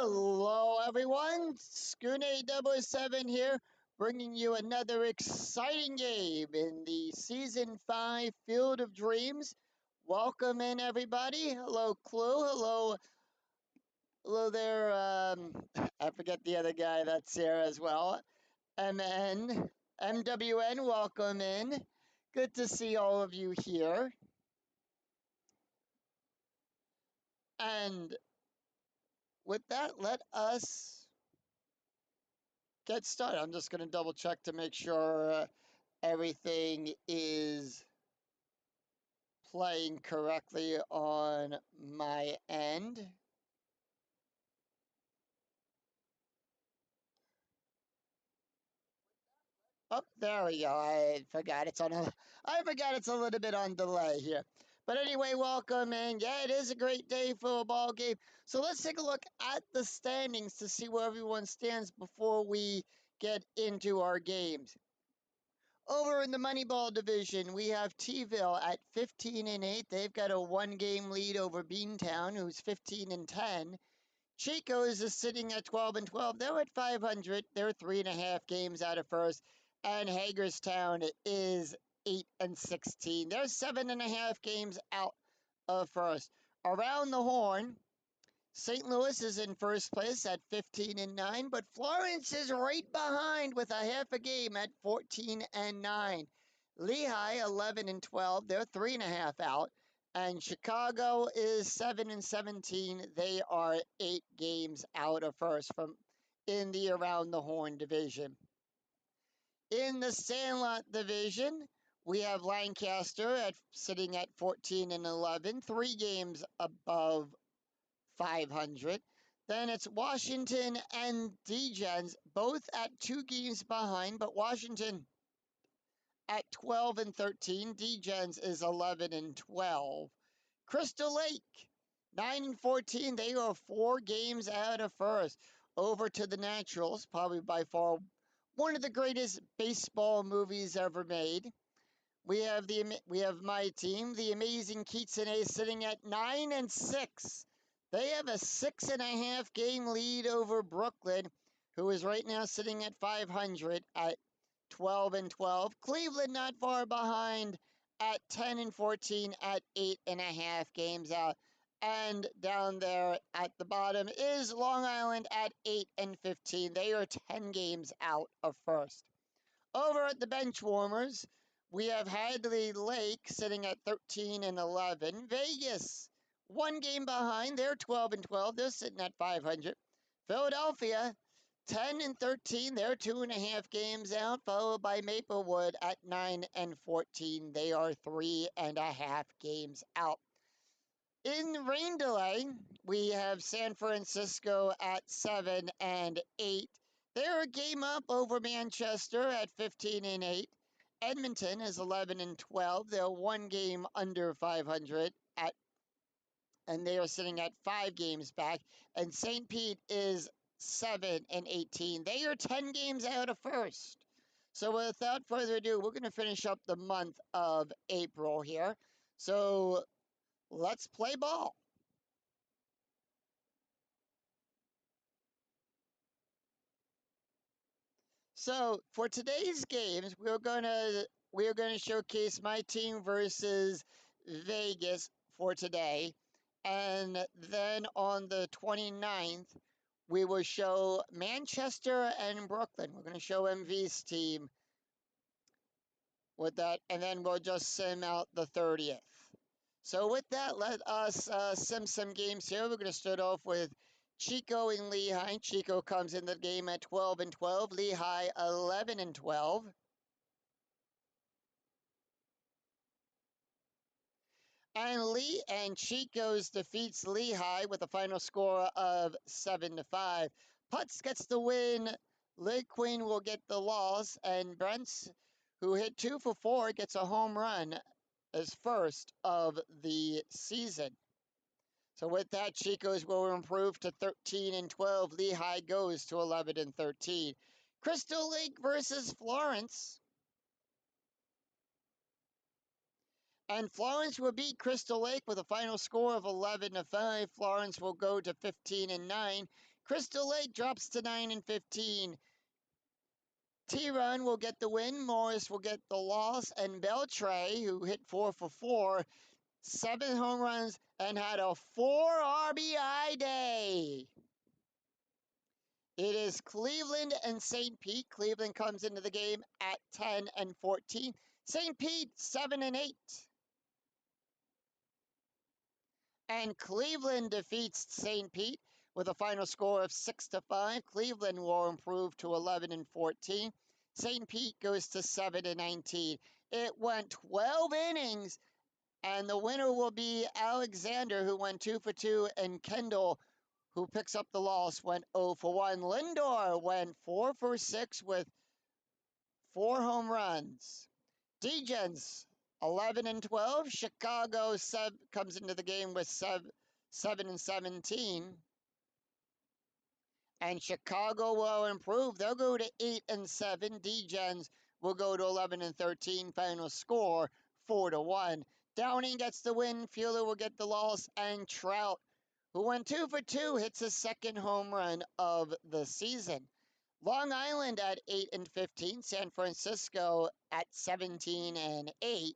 Hello, everyone. Schoonay 007 here, bringing you another exciting game in the Season 5 Field of Dreams. Welcome in, everybody. Hello, Clue. Hello there. I forget the other guy that's here as well. MWN, welcome in. Good to see all of you here. And with that, let us get started. I'm just going to double check to make sure everything is playing correctly on my end. Oh, there we go. I forgot it's a little bit on delay here. But anyway, welcome in. Yeah, it is a great day for a ball game. So let's take a look at the standings to see where everyone stands before we get into our games. Over in the Moneyball division, we have T-ville at 15-8. They've got a one-game lead over Beantown, who's 15-10. Chico's is sitting at 12-12. They're at 500. They're 3.5 games out of first. And Hagerstown is 8-16. They're 7.5 games out of first. Around the horn, St. Louis is in first place at 15-9, but Florence is right behind with a half a game at 14-9. Lehigh 11-12, they're 3.5 out, and Chicago is 7-17. They are 8 games out of first from in the Around the Horn division. In the Sandlot division, we have Lancaster sitting at 14-11, 3 games above 500. Then it's Washington and Degens, both at 2 games behind, but Washington at 12-13. Degens is 11-12. Crystal Lake 9-14. They are 4 games out of first. Over to the Naturals, probably by far one of the greatest baseball movies ever made. We have my team, the amazing Keatson, sitting at 9-6. They have a 6.5 game lead over Brooklyn, who is right now sitting at 500 at 12-12. Cleveland not far behind at 10-14 at 8.5 games out. And down there at the bottom is Long Island at 8-15. They are 10 games out of first. Over at the bench warmers, we have Hadley Lake sitting at 13-11. Vegas, 1 game behind. They're 12-12. They're sitting at 500. Philadelphia, 10-13. They're 2.5 games out, followed by Maplewood at 9-14. They are 3.5 games out. In rain delay, we have San Francisco at 7-8. They're a game up over Manchester at 15-8. Edmonton is 11-12. They're 1 game under 500 and they are sitting at 5 games back. And St. Pete is 7-18. They are 10 games out of first. So without further ado, we're going to finish up the month of April here. So let's play ball. So for today's games, we're gonna showcase my team versus Vegas for today. And then on the 29th, we will show Manchester and Brooklyn. We're going to show MV's team with that, and then we'll just sim out the 30th. So with that, let us sim some games here. We're going to start off with Chico and Lehigh. Chico comes in the game at 12-12. Lehigh 11-12. And Chico's defeats Lehigh with a final score of 7-5. Putz gets the win. Lake Queen will get the loss, and Brents, who hit 2 for 4, gets a home run as first of the season. So with that, Chico's will improve to 13-12. Lehigh goes to 11-13. Crystal Lake versus Florence. And Florence will beat Crystal Lake with a final score of 11-5. Florence will go to 15-9. Crystal Lake drops to 9 and 15. T-Run will get the win. Morris will get the loss. And Beltray, who hit 4 for 4, 7 home runs, and had a 4 RBI day. It is Cleveland and St. Pete. Cleveland comes into the game at 10 and 14. St. Pete, 7 and 8. And Cleveland defeats St. Pete with a final score of 6 to 5. Cleveland will improve to 11 and 14. St. Pete goes to 7 and 19. It went 12 innings, and the winner will be Alexander, who went 2 for 2, and Kendall, who picks up the loss, went 0 for 1. Lindor went 4 for 6 with 4 home runs. Degens, 11 and 12. Chicago comes into the game with 7 and 17. And Chicago will improve. They'll go to 8 and 7. Degens will go to 11 and 13. Final score 4 to 1. Downing gets the win. Fueler will get the loss. And Trout, who went 2 for 2, hits his second home run of the season. Long Island at 8 and 15. San Francisco at 17 and 8.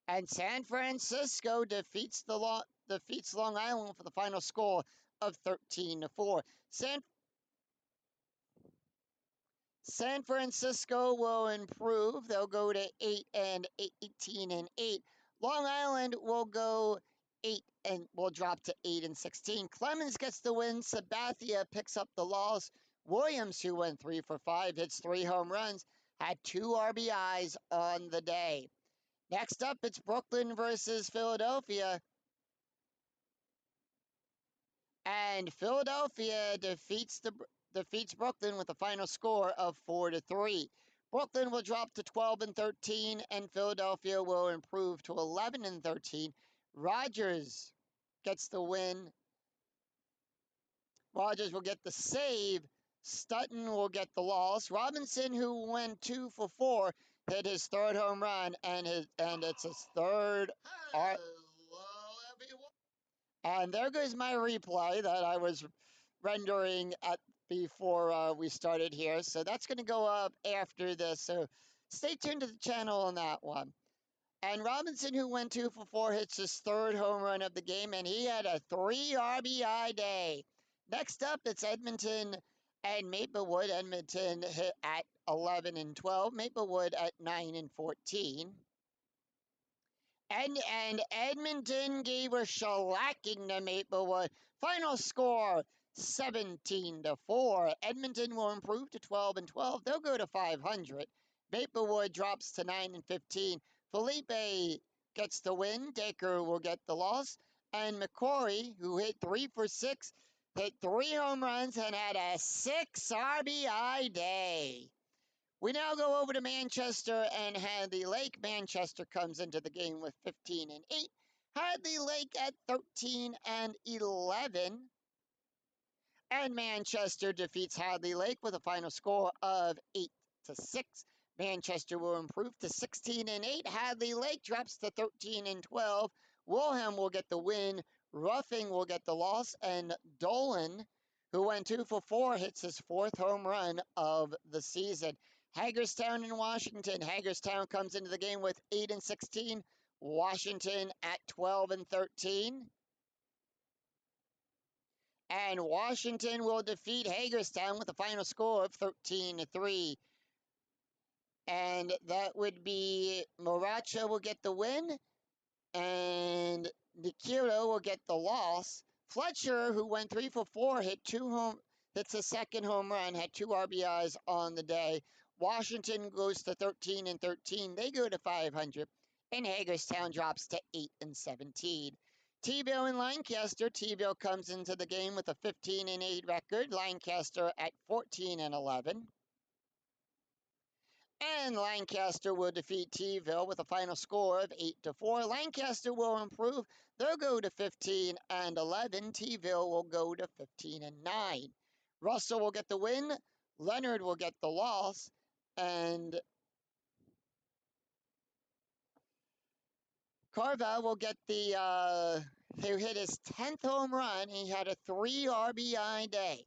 And San Francisco defeats Long Island for the final score of 13 to 4. San Francisco will improve. They'll go to 8 and 18 and 8. Long Island will go 8 and will drop to 8 and 16. Clemens gets the win. Sabathia picks up the loss. Williams, who went 3 for 5, hits 3 home runs, had 2 RBIs on the day. Next up, it's Brooklyn versus Philadelphia. And Philadelphia defeats Brooklyn with a final score of 4 to 3. Brooklyn will drop to 12 and 13, and Philadelphia will improve to 11 and 13. Rogers gets the win. Rogers will get the save. Stutton will get the loss. Robinson, who went 2 for 4, hit his 3rd home run, and it's his 3rd. Hello, everyone. And there goes my replay that I was rendering at before we started here. So that's going to go up after this. So stay tuned to the channel on that one. And Robinson, who went 2 for 4, hits his 3rd home run of the game, and he had a 3 RBI day. Next up, it's Edmonton and Maplewood. Edmonton hit at 11 and 12. Maplewood at 9 and 14. And Edmonton gave a shellacking to Maplewood. Final score 17 to 4. Edmonton will improve to 12 and 12. They'll go to 500. Maplewood drops to 9 and 15. Felipe gets the win. Daker will get the loss. And McCory, who hit 3 for 6, hit 3 home runs and had a 6 RBI day. We now go over to Manchester and Hadley Lake. Manchester comes into the game with 15 and 8. Hadley Lake at 13 and 11. And Manchester defeats Hadley Lake with a final score of 8 to 6. Manchester will improve to 16 and 8. Hadley Lake drops to 13 and 12. Wilhelm will get the win. Ruffing will get the loss. And Dolan, who went 2 for 4, hits his 4th home run of the season. Hagerstown and Washington. Hagerstown comes into the game with 8 and 16. Washington at 12 and 13. And Washington will defeat Hagerstown with a final score of 13 to 3. And that would be Moracha will get the win, and Nikiro will get the loss. Fletcher, who went 3 for 4, hits a 2nd home run, had 2 RBIs on the day. Washington goes to 13 and 13. They go to 500. And Hagerstown drops to 8 and 17. T-Ville and Lancaster. T-Ville comes into the game with a 15 and 8 record. Lancaster at 14 and 11. And Lancaster will defeat T-Ville with a final score of 8 to 4. Lancaster will improve. They'll go to 15 and 11. T-Ville will go to 15 and 9. Russell will get the win. Leonard will get the loss. And Carva will get the who hit his 10th home run. He had a 3 RBI day.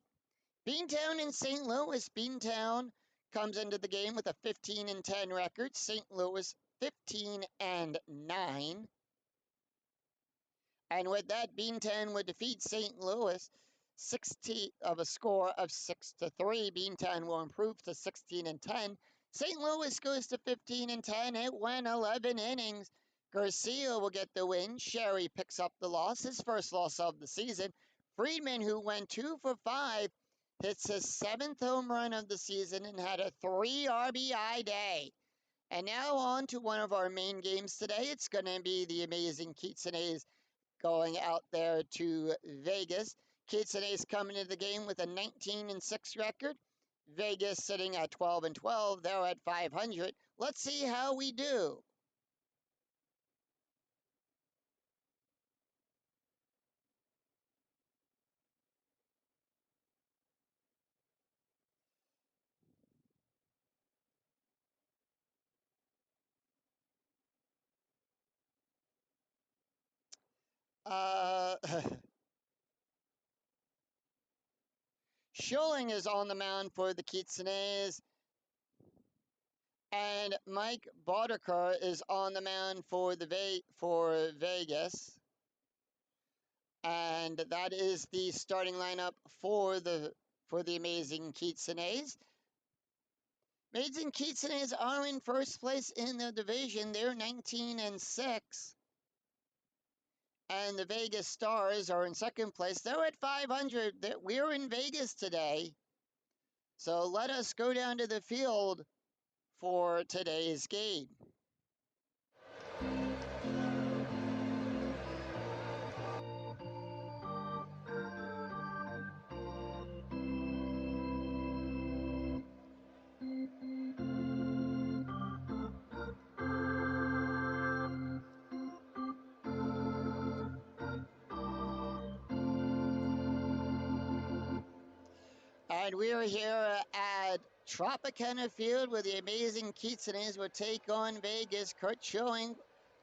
Beantown in St. Louis. Beantown comes into the game with a 15-10 record. St. Louis 15-9. And with that, Beantown would defeat St. Louis 60 of a score of 6-3. Beantown will improve to 16-10. St. Louis goes to 15-10. It went 11 innings. Garcia will get the win. Sherry picks up the loss, his first loss of the season. Friedman, who went 2 for 5, hits his 7th home run of the season and had a 3 RBI day. And now on to one of our main games today. It's going to be the amazing Keats and A's going out there to Vegas. Keats and A's coming into the game with a 19-6 record. Vegas sitting at 12-12. They're at 500. Let's see how we do. Schilling is on the mound for the Keats and A's. And Mike Boddicker is on the mound for Vegas. And that is the starting lineup for the amazing Keats and A's. Amazing Keats and A's are in first place in the division. They're 19-6. And the Vegas Stars are in second place. They're at 500. We're in Vegas today. So let us go down to the field for today's game. And we are here at Tropicana Field where the amazing Keats and A's will take on Vegas. Kurt Schilling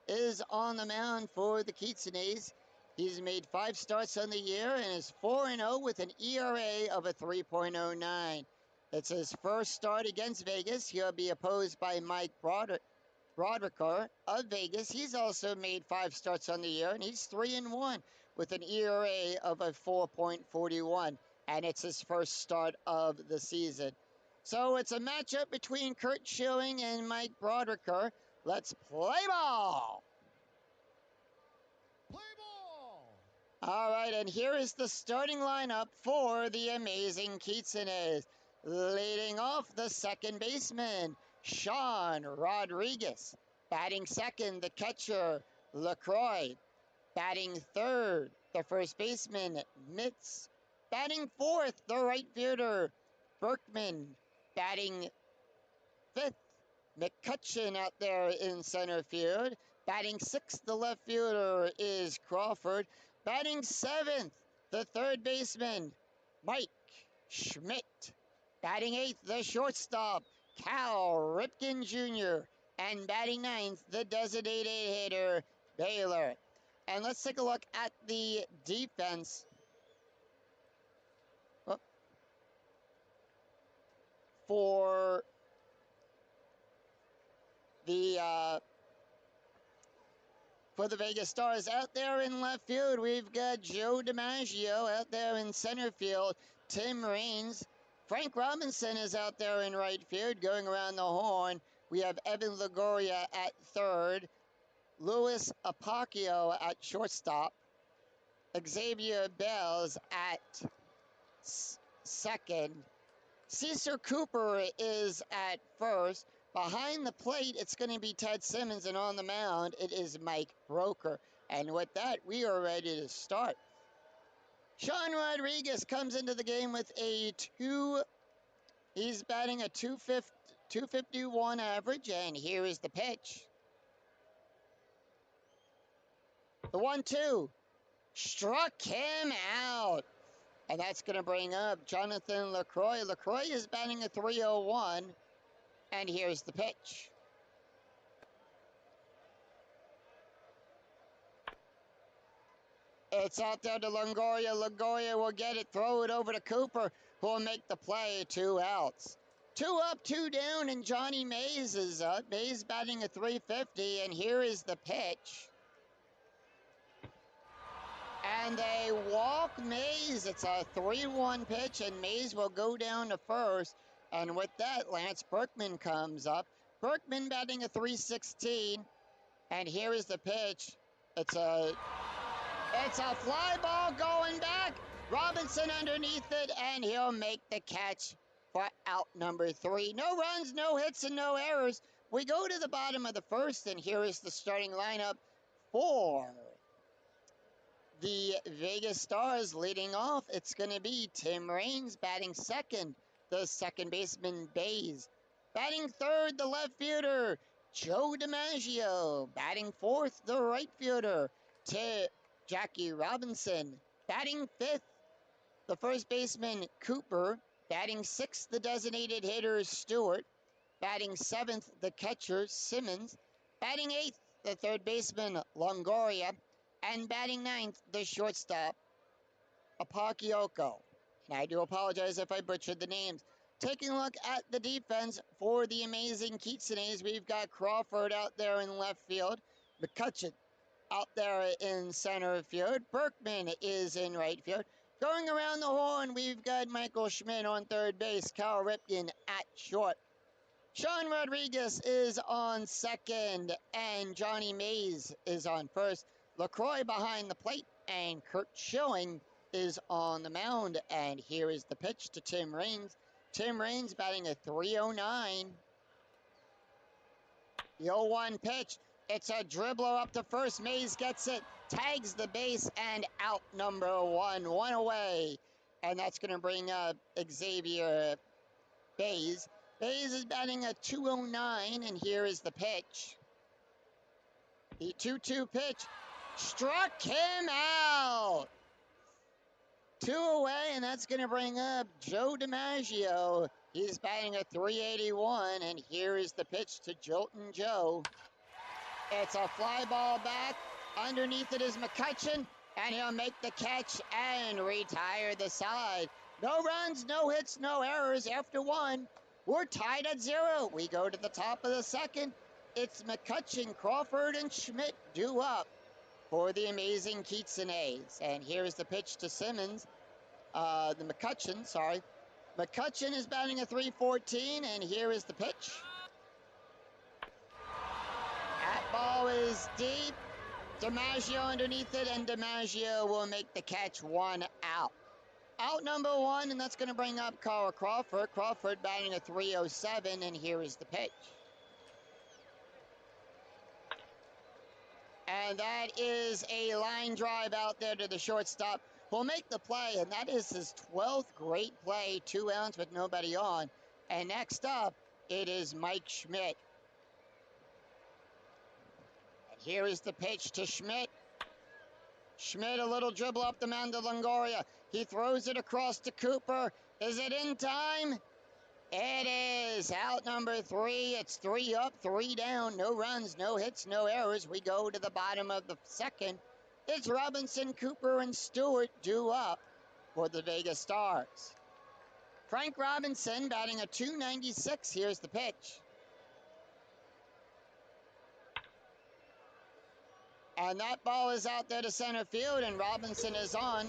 is on the mound for the Keats and A's. He's made 5 starts on the year and is 4-0 with an ERA of a 3.09. It's his first start against Vegas. He'll be opposed by Mike Brodericker of Vegas. He's also made 5 starts on the year, and he's 3-1 with an ERA of a 4.41. And it's his first start of the season. So it's a matchup between Kurt Schilling and Mike Brodericker. Let's play ball! Play ball! All right, and here is the starting lineup for the amazing Keats and A's. Leading off, the second baseman, Sean Rodriguez. Batting second, the catcher, LaCroix. Batting third, the first baseman, Mitz. Batting fourth, the right fielder, Berkman. Batting fifth, McCutcheon out there in center field. Batting sixth, the left fielder is Crawford. Batting seventh, the third baseman, Mike Schmidt. Batting eighth, the shortstop, Cal Ripken Jr. And batting ninth, the designated hitter, Baylor. And let's take a look at the defense. For the Vegas Stars. Out there in left field, we've got Joe DiMaggio. Out there in center field, Tim Raines. Frank Robinson is out there in right field, going around the horn. We have Evan Lagoria at third, Louis Apacchio at shortstop, Xavier Bells at second. Cesar Cooper is at first. Behind the plate, it's going to be Ted Simmons, and on the mound, it is Mike Broker. And with that, we are ready to start. Sean Rodriguez comes into the game with he's batting a 251 average, and here is the pitch. The 1-2 struck him out. And that's going to bring up Jonathan LaCroix. LaCroix is batting a 301. And here's the pitch. It's out there to Longoria. Longoria will get it, throw it over to Cooper, who will make the play. 2 outs. 2 up, 2 down, and Johnny Mays is up. Mays batting a .350, and here is the pitch. And they walk Mays. It's a 3-1 pitch, and Mays will go down to first. And with that, Lance Berkman comes up. Berkman batting a .316, and here is the pitch. It's a fly ball going back. Robinson underneath it, and he'll make the catch for out number 3. No runs, no hits, and no errors. We go to the bottom of the first, and here is the starting lineup for the Vegas Stars. Leading off, it's going to be Tim Raines batting second, the second baseman Bays. Batting third, the left fielder, Joe DiMaggio. Batting fourth, the right fielder, Jackie Robinson. Batting fifth, the first baseman Cooper. Batting sixth, the designated hitter Stewart. Batting seventh, the catcher Simmons. Batting eighth, the third baseman Longoria. And batting ninth, the shortstop Apakioko. And I do apologize if I butchered the names. Taking a look at the defense for the amazing Kitsunes, we've got Crawford out there in left field, McCutcheon out there in center field, Berkman is in right field. Going around the horn, we've got Michael Schmidt on third base, Cal Ripken at short. Sean Rodriguez is on second, and Johnny Mays is on first. LaCroix behind the plate, and Kurt Schilling is on the mound. And here is the pitch to Tim Raines. Tim Raines batting a .309. The 0-1 pitch. It's a dribbler up to first. Mays gets it, tags the base, and out number 1. 1 away. And that's going to bring up Xavier Bays. Bays is batting a .209, and here is the pitch. The 2-2 pitch struck him out. 2 away, and that's going to bring up Joe DiMaggio. He's batting a .381, and here is the pitch to Jolton Joe. It's a fly ball back. Underneath it is McCutcheon, and he'll make the catch and retire the side. No runs, no hits, no errors after 1. We're tied at 0. We go to the top of the second. It's McCutcheon, Crawford, and Schmidt due up for the amazing Kitsunes. And here's the pitch to Simmons. McCutcheon is batting a .314, and here is the pitch. That ball is deep. DiMaggio underneath it, and DiMaggio will make the catch. 1 out. Out number 1, and that's going to bring up Carl Crawford. Crawford batting a .307, and here is the pitch. And that is a line drive out there to the shortstop. Will make the play, and that is his 12th great play. 2 outs with nobody on. And next up, it is Mike Schmidt. And here is the pitch to Schmidt. Schmidt, a little dribble up the mound to Longoria. He throws it across to Cooper. Is it in time? It is. Out number 3. It's 3 up, 3 down. No runs, no hits, no errors. We go to the bottom of the second. It's Robinson, Cooper, and Stewart due up for the Vegas Stars. Frank Robinson batting a .296. Here's the pitch. And that ball is out there to center field, and Robinson is on.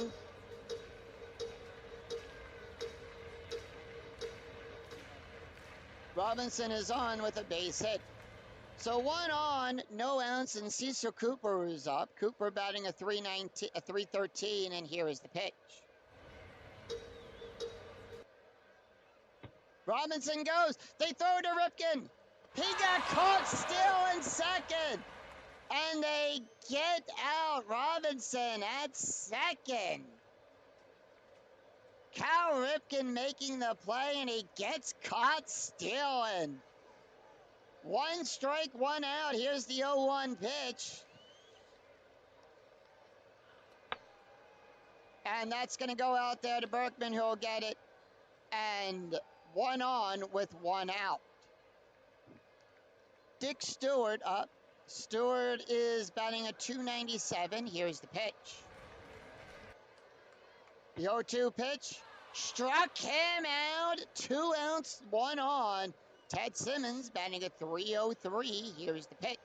Robinson is on with a base hit. So 1 on, no outs, and Cecil Cooper is up. Cooper batting a .313, and here is the pitch. Robinson goes. They throw to Ripken. He got caught still in second. And they get out Robinson at second. Cal Ripken making the play, and he gets caught stealing. 1 strike, 1 out. Here's the 0-1 pitch. And that's going to go out there to Berkman, who'll get it. And 1 on with 1 out. Dick Stewart up. Stewart is batting a .297. Here's the pitch. The 0-2 pitch struck him out. 2 outs, 1 on. Ted Simmons batting a 3-0-3. Here's the pitch.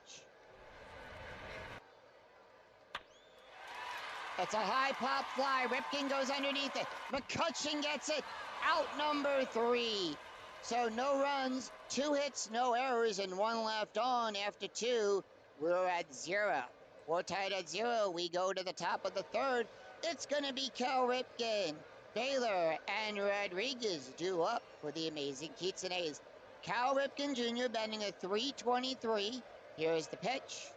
It's a high pop fly. Ripken goes underneath it. McCutcheon gets it. Out number 3. So no runs, 2 hits, no errors, and 1 left on. After 2, we're at 0. We're tied at 0. We go to the top of the 3rd. It's going to be Cal Ripken, Baylor, and Rodriguez due up for the amazing Keats and A's. Cal Ripken Jr. batting a 3-23. Here's the pitch.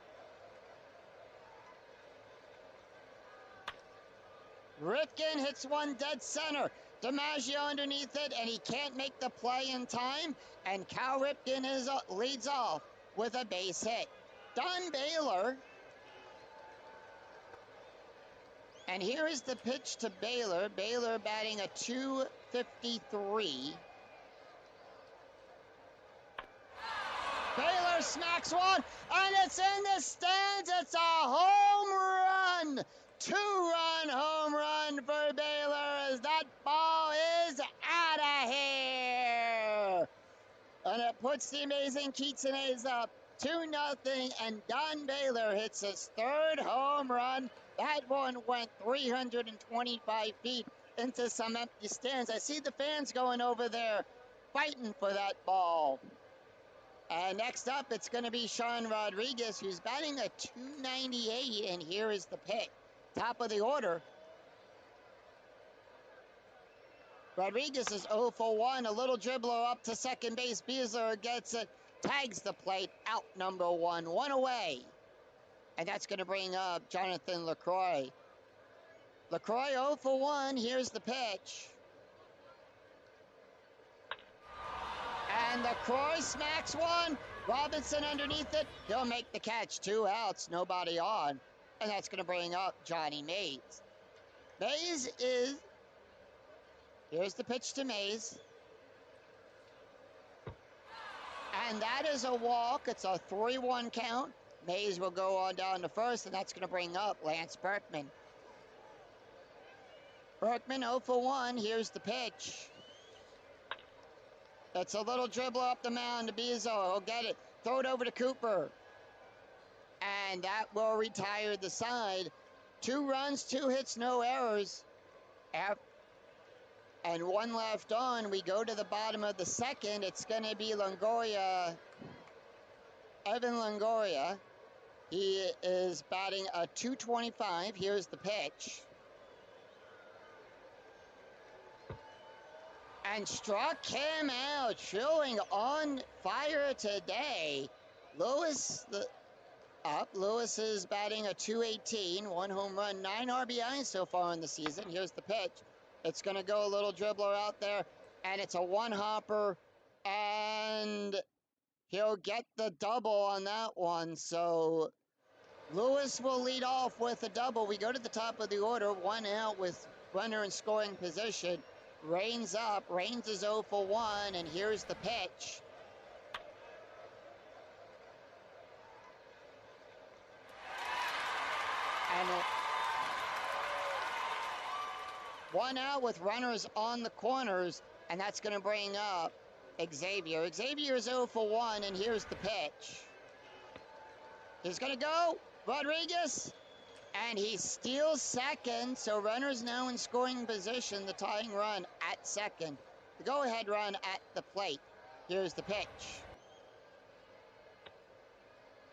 Ripken hits one dead center. DiMaggio underneath it, and he can't make the play in time. And Cal Ripken leads off with a base hit. Don Baylor. And here is the pitch to Baylor. Baylor batting a 253. Baylor smacks one, and it's in the stands. It's a home run. 2-run home run for Baylor as that ball is out of here. And it puts the amazing Keats and A's up 2-0, and Don Baylor hits his 3rd home run. That one went 325 feet into some empty stands. I see the fans going over there fighting for that ball. And next up, it's going to be Sean Rodriguez, who's batting a 298, and here is the pitch. Top of the order. Rodriguez is 0 for 1. A little dribbler up to second base. Beasler gets it. Tags the plate. Out number 1. 1 away. And that's going to bring up Jonathan LaCroix. LaCroix 0 for 1. Here's the pitch. And LaCroix smacks one. Robinson underneath it. He'll make the catch. 2 outs. Nobody on. And that's going to bring up Johnny Mays. Mays is... Here's the pitch to Mays. And that is a walk. It's a 3-1 count. Mays will go on down to first, and that's going to bring up Lance Berkman. Berkman 0 for 1. Here's the pitch. It's a little dribbler up the mound to Bezo. He'll get it. Throw it over to Cooper. And that will retire the side. 2 runs, 2 hits, no errors. And 1 left on. We go to the bottom of the 2nd. It's going to be Longoria. Evan Longoria. He is batting a 225. Here's the pitch. And struck him out. Showing on fire today. Lewis Lewis is batting a 218, 1 home run, 9 RBIs so far in the season. Here's the pitch. It's going to go a little dribbler out there, and it's a 1-hopper, and he'll get the double on that one. So Lewis will lead off with a double. We go to the top of the order, 1 out with runner in scoring position. Rains up. Rains is 0 for 1, and here's the pitch. And 1 out with runners on the corners, and that's going to bring up Xavier. Xavier is 0 for 1, and here's the pitch. He's going to go. Rodriguez, and he steals second, so runners now in scoring position. The tying run at second. The go-ahead run at the plate. Here's the pitch.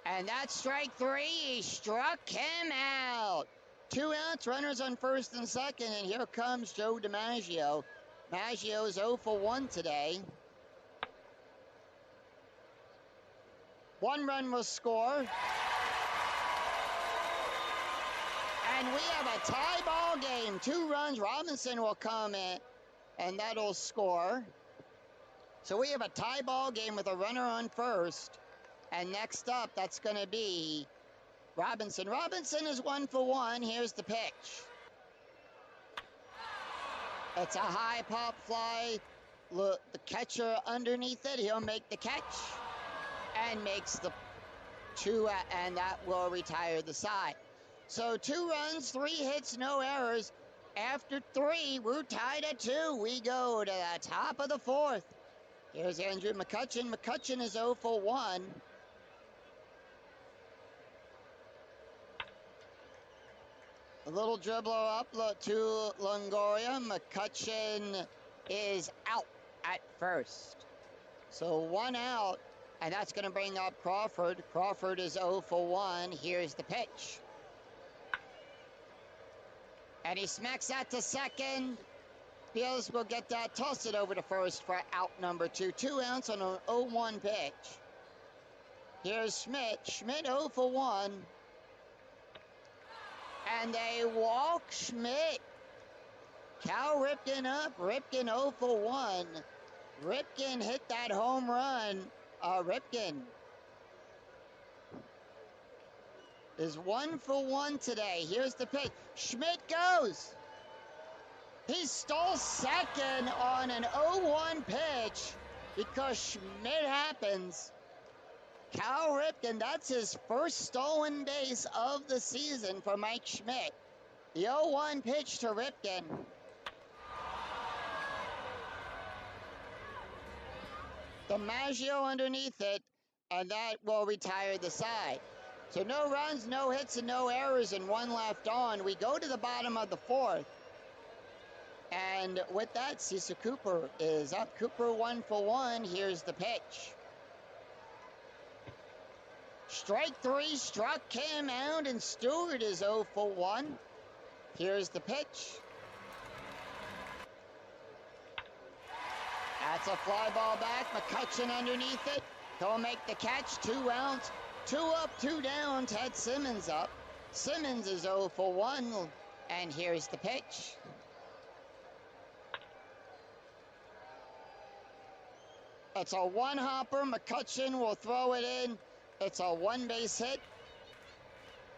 And that's strike 3. He struck him out. 2 outs, runners on first and second, and here comes Joe DiMaggio. DiMaggio is 0 for 1 today. 1 run will score. And we have a tie ball game. 2 runs, Robinson will come in, and that'll score. So we have a tie ball game with a runner on first. And next up, that's going to be Robinson. Robinson is 1 for 1. Here's the pitch. It's a high pop fly. Look, the catcher underneath it. He'll make the catch and makes the 2, and that will retire the side. So 2 runs, 3 hits, no errors. After 3, we're tied at 2. We go to the top of the 4th. Here's Andrew McCutcheon. McCutcheon is 0 for 1. A little dribbler up to Longoria. McCutcheon is out at first. So 1 out, and that's going to bring up Crawford. Crawford is 0 for 1. Here's the pitch. And he smacks that to second. Beals will get that, toss it over to first for out number 2. 2 outs on an 0-1 pitch. Here's Schmidt. Schmidt 0 for 1. And they walk Schmidt. Cal Ripken up. Ripken 0 for 1. Ripken hit that home run. Ripken is 1 for 1 today. Here's the pitch. Schmidt goes. He stole second on an 0-1 pitch because Schmidt happens. Cal Ripken, that's his first stolen base of the season for Mike Schmidt. The 0-1 pitch to Ripken. DiMaggio underneath it, and that will retire the side. So no runs, no hits, and no errors, and 1 left on. We go to the bottom of the 4th. And with that, Cesar Cooper is up. Cooper 1 for 1. Here's the pitch. Strike 3 struck him out, and Stewart is 0 for 1. Here's the pitch. That's a fly ball back. McCutcheon underneath it. He'll make the catch. 2 outs. 2 up, 2 down. Ted Simmons up. Simmons is 0 for 1. And here's the pitch. It's a 1-hopper. McCutcheon will throw it in. It's a 1-base hit.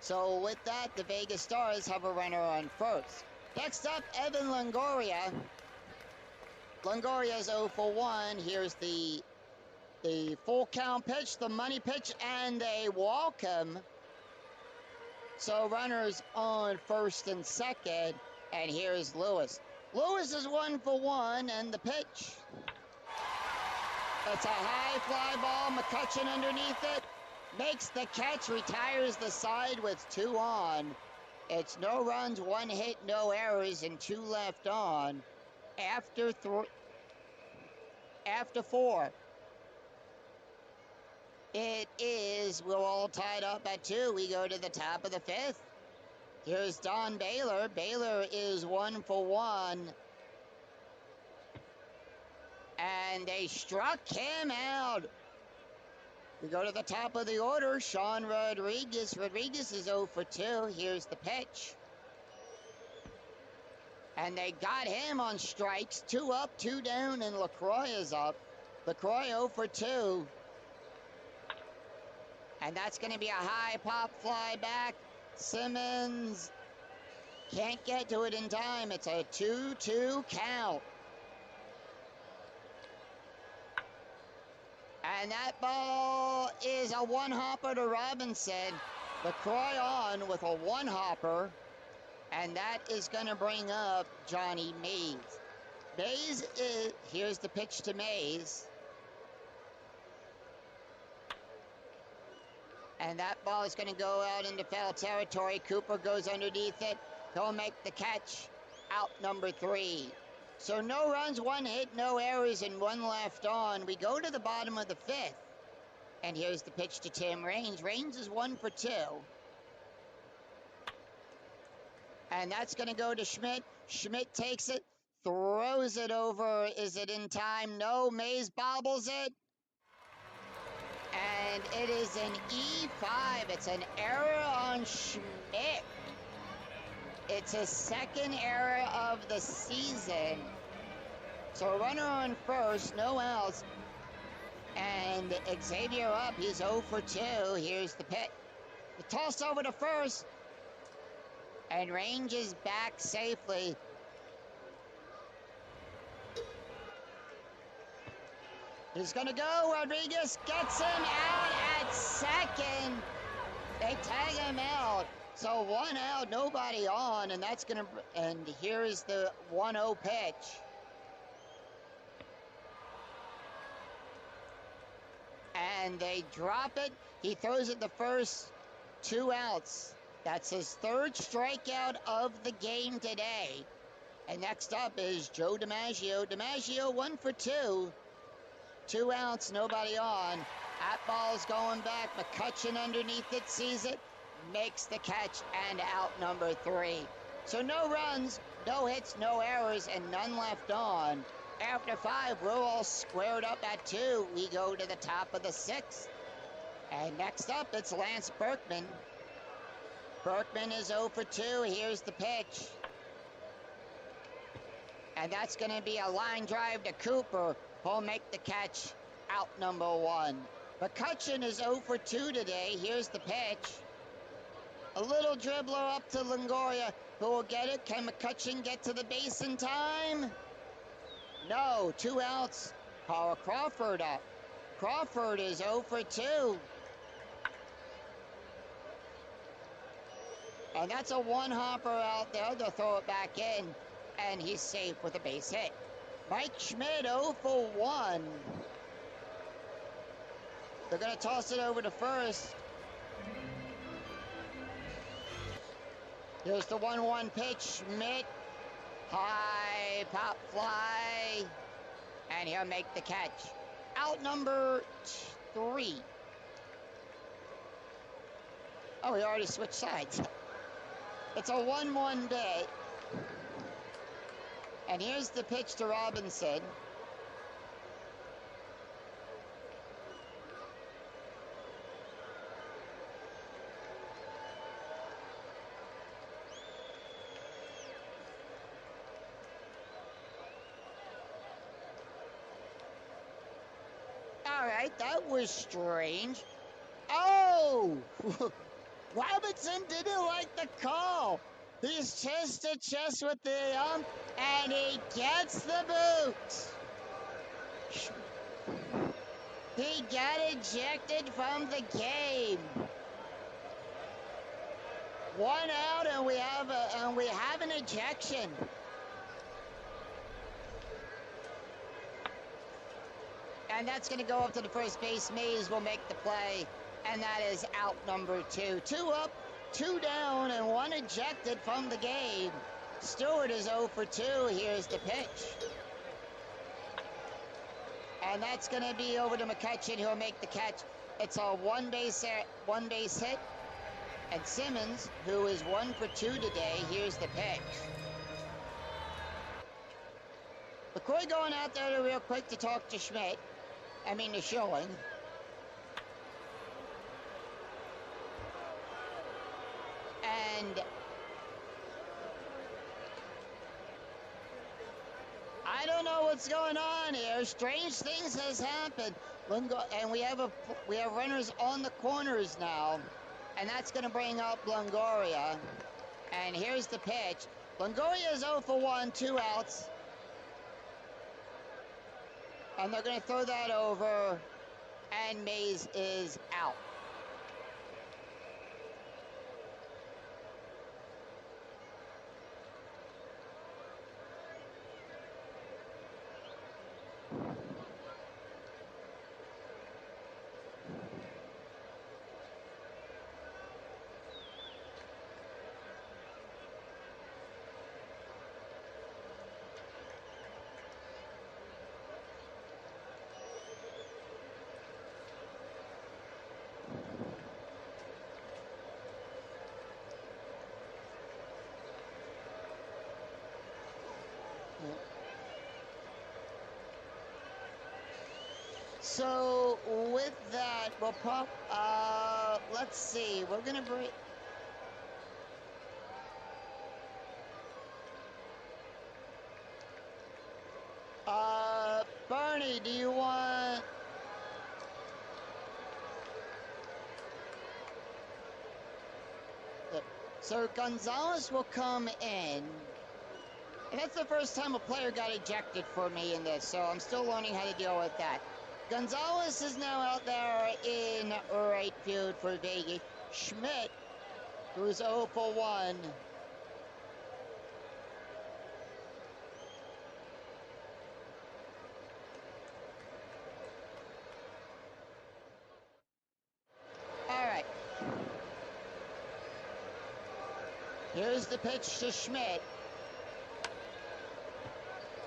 So with that, the Vegas Stars have a runner on first. Next up, Evan Longoria. Longoria's 0 for 1. Here's the full count pitch, the money pitch, and they walk him. So runners on first and second. And here's Lewis. Lewis is 1 for 1, and the pitch. It's a high fly ball. McCutcheon underneath it. Makes the catch, retires the side with 2 on. It's no runs, 1 hit, no errors, and 2 left on. After 4. It is, we're all tied up at 2. We go to the top of the 5th. Here's Don Baylor. Baylor is 1 for 1. And they struck him out. We go to the top of the order. Sean Rodriguez. Rodriguez is 0 for 2. Here's the pitch. And they got him on strikes. 2 up, 2 down, and LaCroix is up. LaCroix 0 for 2. And that's going to be a high pop fly back. Simmons can't get to it in time. It's a 2-2 count. And that ball is a 1-hopper to Robinson. LaCroix on with a 1-hopper. And that is going to bring up Johnny Mays. Mays is, here's the pitch to Mays. And that ball is going to go out into foul territory. Cooper goes underneath it. He'll make the catch. Out number 3. So no runs, 1 hit, no errors, and 1 left on. We go to the bottom of the 5th. And here's the pitch to Tim Raines. Raines is 1 for 2. And that's going to go to Schmidt. Schmidt takes it, throws it over. Is it in time? No. Mays bobbles it. And it is an E5. It's an error on Schmidt. It's his 2nd error of the season. So runner on first, no outs. And Xavier up, he's 0 for 2. Here's the pitch. The toss over to first. And ranges back safely. He's going to go. Rodriguez gets him out at second. They tag him out. So 1 out, nobody on, and that's going to, and here is the 1-0 pitch. And they drop it. He throws it the first, 2 outs. That's his 3rd strikeout of the game today. And next up is Joe DiMaggio. DiMaggio 1 for 2. 2 outs, nobody on. That ball's going back. McCutchen underneath it, sees it, makes the catch, and out number 3. So no runs, no hits, no errors, and none left on. After 5, we're all squared up at 2. We go to the top of the 6th. And next up, it's Lance Berkman. Berkman is 0 for 2. Here's the pitch. And that's going to be a line drive to Cooper, who'll make the catch, out number 1. McCutchen is 0 for 2 today. Here's the pitch. A little dribbler up to Longoria, who will get it. Can McCutchen get to the base in time? No, 2 outs. Carl Crawford up. Crawford is 0 for 2. And that's a 1-hopper out there. They'll throw it back in, and he's safe with a base hit. Mike Schmidt 0 for 1. They're going to toss it over to first. Here's the 1-1 pitch. Schmidt, high pop fly, and he'll make the catch. Out number 3. Oh, he already switched sides. It's a 1-1 bit. And here's the pitch to Robinson. All right, that was strange. Oh! Robinson didn't like the call. He's chest to chest with the ump, and he gets the boot. He got ejected from the game. 1 out, and we have an ejection. And that's going to go up to the first base. Mays will make the play, and that is out number 2. 2 up, 2 down, and 1 ejected from the game. Stewart is 0 for 2. Here's the pitch. And that's going to be over to McCutchen, who'll make the catch. It's a one base hit. And Simmons, who is 1 for 2 today, here's the pitch. McCoy going out there real quick to talk to Schmidt. To Schilling. And I don't know what's going on here. Strange things has happened. And we have runners on the corners now. And that's going to bring up Longoria. And here's the pitch. Longoria is 0 for 1, 2 outs. And they're going to throw that over. And Mays is out. So with that, we'll pop. Let's see. We're gonna bring. Bernie, do you want? So Gonzalez will come in. And that's the first time a player got ejected for me in this, so I'm still learning how to deal with that. Gonzalez is now out there in right field for Vegas. Schmidt who's 0 for 1. All right. Here's the pitch to Schmidt.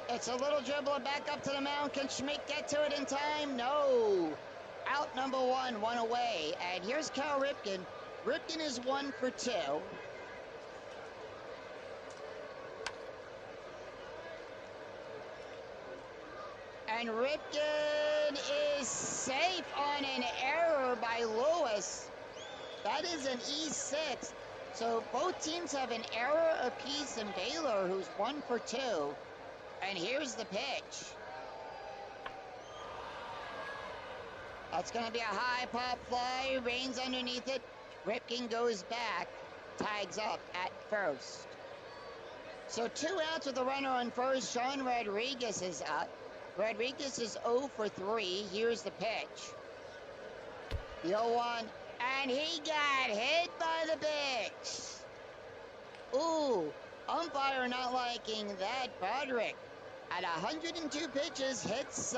It's a little dribbler back up to the mound. Can Schmidt get to it in time? No. Out number 1, 1 away. And here's Cal Ripken. Ripken is 1 for 2. And Ripken is safe on an error by Lewis. That is an E6. So both teams have an error apiece, and Baylor, who's 1 for 2. And here's the pitch. That's going to be a high pop fly. Rains underneath it. Ripken goes back. Tags up at first. So 2 outs with a runner on first. Sean Rodriguez is up. Rodriguez is 0 for 3. Here's the pitch. The 0-1. And he got hit by the pitch. Ooh, umpire not liking that. Broderick at 102 pitches hits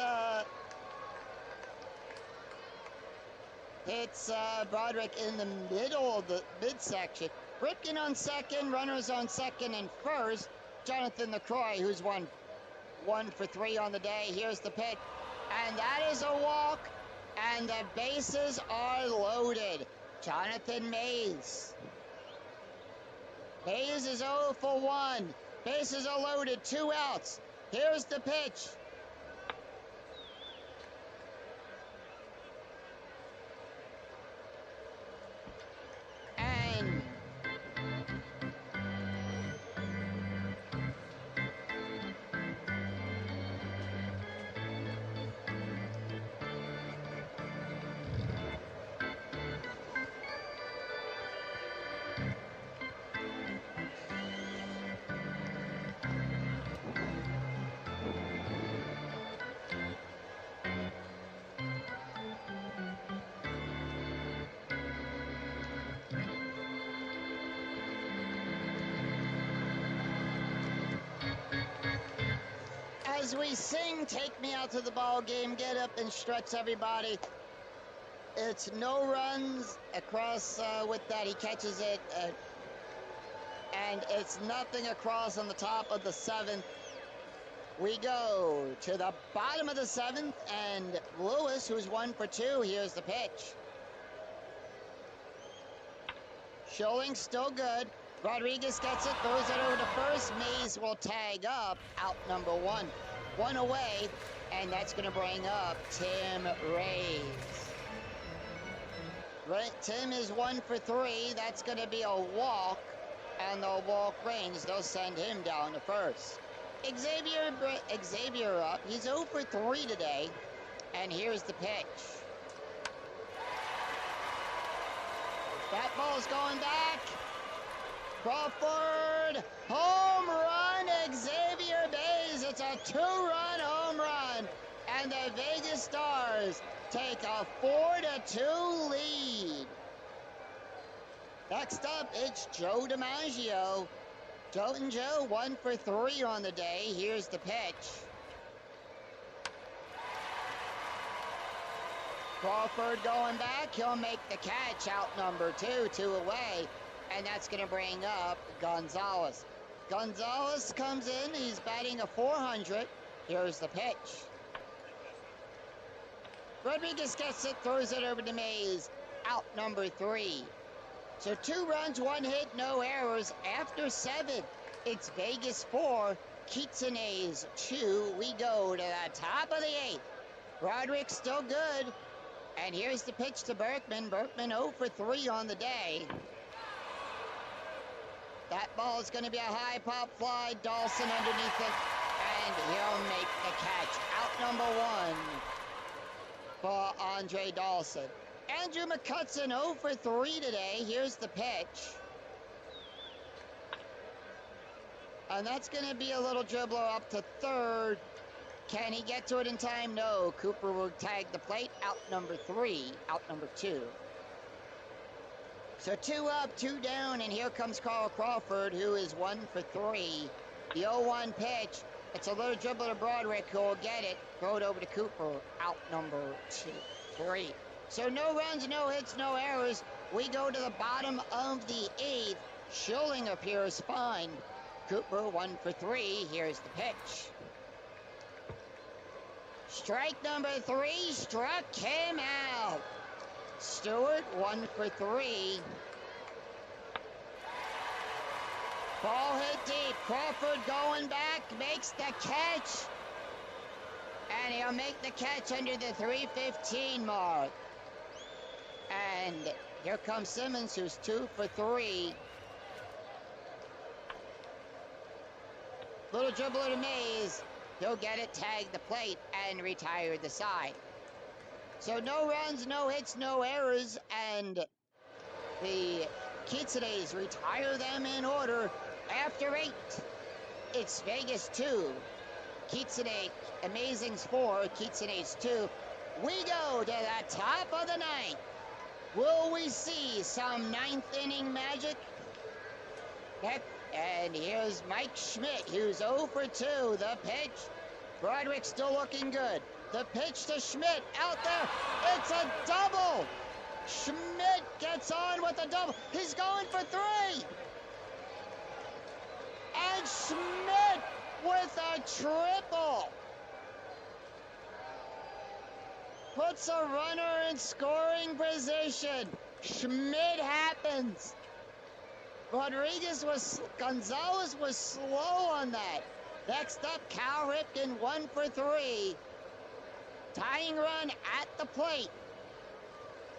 Broderick in the middle of the midsection. Ripken on second, runners on second and first. Jonathan LaCroix, who's won 1 for 3 on the day. Here's the pitch, and that is a walk, and the bases are loaded. Jonathan Mays. Mays is 0 for 1. Bases are loaded, 2 outs. Here's the pitch. And as we sing "Take Me Out to the Ball Game," get up and stretch, everybody. It's no runs across with that. He catches it, and it's nothing across on the top of the 7th. We go to the bottom of the 7th, and Lewis, who's 1 for 2, here's the pitch. Schilling still good. Rodriguez gets it, throws it over to first. Mays will tag up, out number 1. 1 away, and that's going to bring up Tim Rays. Tim is 1 for 3. That's going to be a walk, and the walk rings. They'll send him down to first. Xavier up. He's 0 for 3 today, and here's the pitch. That ball's going back. Crawford, home run, Xavier Bays. It's a 2-run home run, and the Vegas Stars take a 4-2 lead. Next up, it's Joe DiMaggio. Joe and Joe, 1 for 3 on the day. Here's the pitch. Crawford going back. He'll make the catch, out number 2, 2 away. And that's going to bring up Gonzalez. Gonzalez comes in. He's batting a 400. Here's the pitch. Rodriguez gets it, throws it over to Mays. Out number 3. So 2 runs, 1 hit, no errors. After 7, it's Vegas 4, Keatsonays 2. We go to the top of the 8th. Broderick still good. And here's the pitch to Berkman. Berkman 0 for 3 on the day. That ball is going to be a high pop fly. Dawson underneath it. And he'll make the catch. Out number 1 for Andre Dawson. Andrew McCutson 0 for 3 today. Here's the pitch. And that's going to be a little dribbler up to third. Can he get to it in time? No. Cooper will tag the plate. Out number 3. Out number 2. So 2 up, 2 down, and here comes Carl Crawford, who is 1 for 3. The 0-1 pitch. It's a little dribble to Broderick, who will get it. Throw it over to Cooper. Out number 3. So no runs, no hits, no errors. We go to the bottom of the 8th. Schilling appears fine. Cooper 1 for 3. Here's the pitch. Strike number 3 struck him out. Stewart 1 for 3. Ball hit deep. Crawford going back, makes the catch. And he'll make the catch under the 3:15 mark. And here comes Simmons, who's 2 for 3. Little dribbler to Mays. He'll get it, tag the plate, and retire the side. So no runs, no hits, no errors, and the Kitsades retire them in order. After 8, it's Vegas 2, Kitsade Amazings 4, Kitsades 2. We go to the top of the 9th. Will we see some 9th inning magic? Heck, and here's Mike Schmidt, who's 0 for 2. The pitch. Broderick still looking good. The pitch to Schmidt out there. It's a double. Schmidt gets on with a double. He's going for 3. And Schmidt with a triple. Puts a runner in scoring position. Schmidt happens. Gonzalez was slow on that. Next up, Cal Ripken 1 for 3. Tying run at the plate.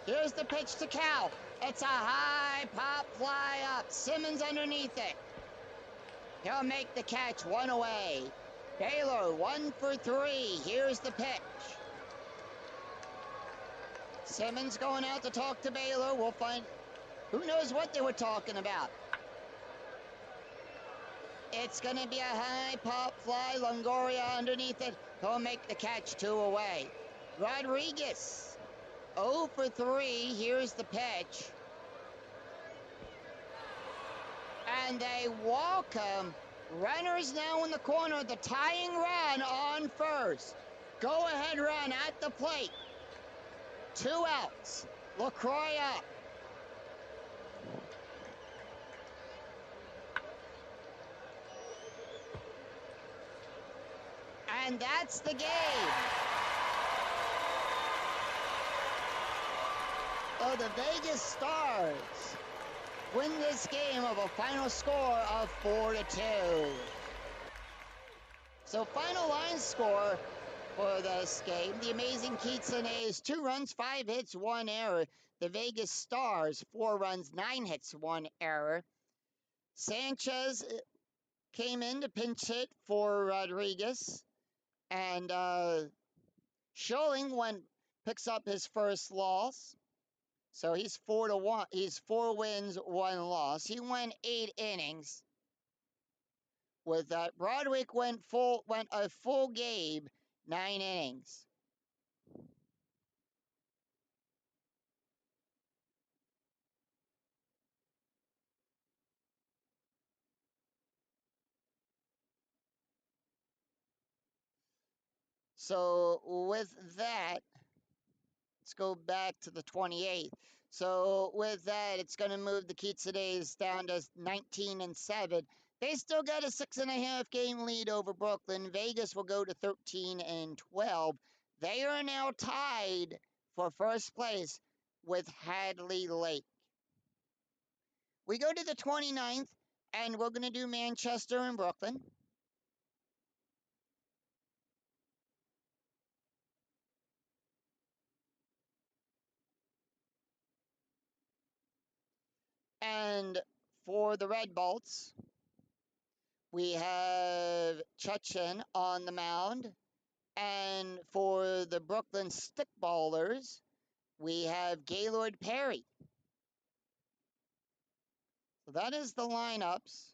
Here's the pitch to Cal. It's a high pop fly up. Simmons underneath it. He'll make the catch, 1 away. Baylor 1 for 3. Here's the pitch. Simmons going out to talk to Baylor. We'll find, who knows what they were talking about. It's going to be a high pop fly. Longoria underneath it. He'll make the catch, 2 away. Rodriguez 0 for 3. Here's the pitch. And they walk him. Runners now in the corner. The tying run on first. Go ahead run at the plate. 2 outs. LaCroix up. And that's the game. Oh, the Vegas Stars win this game of a final score of 4-2. So final line score for this game, the Amazing Kitsades, 2 runs, 5 hits, 1 error. The Vegas Stars, 4 runs, 9 hits, 1 error. Sanchez came in to pinch hit for Rodriguez. And Schilling picks up his first loss. So he's 4-1. He's 4 wins, 1 loss. He went 8 innings. With that, Broderick went a full game, 9 innings. So with that, let's go back to the 28th. So with that, it's going to move the Kitsades down to 19-7. They still got a 6.5 game lead over Brooklyn. Vegas will go to 13-12. They are now tied for first place with Hadley Lake. We go to the 29th, and we're going to do Manchester and Brooklyn. And for the Red Bolts, we have Chutchin on the mound. And for the Brooklyn Stickballers, we have Gaylord Perry. So that is the lineups.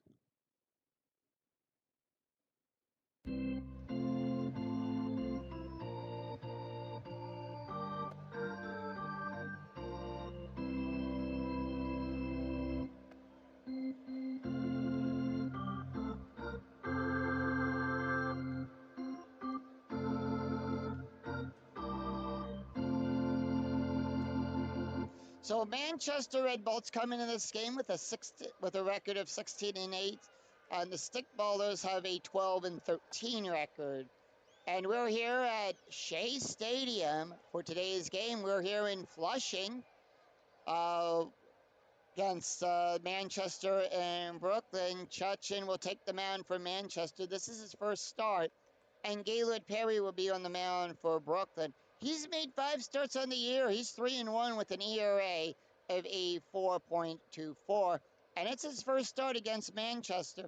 So Manchester Red Bolts come into this game with a record of 16-8, and the Stickballers have a 12-13 record. And we're here at Shea Stadium for today's game. We're here in Flushing against Manchester and Brooklyn. Chutchin will take the mound for Manchester. This is his first start. And Gaylord Perry will be on the mound for Brooklyn. He's made 5 starts on the year. He's 3-1 with an ERA of a 4.24. And it's his first start against Manchester.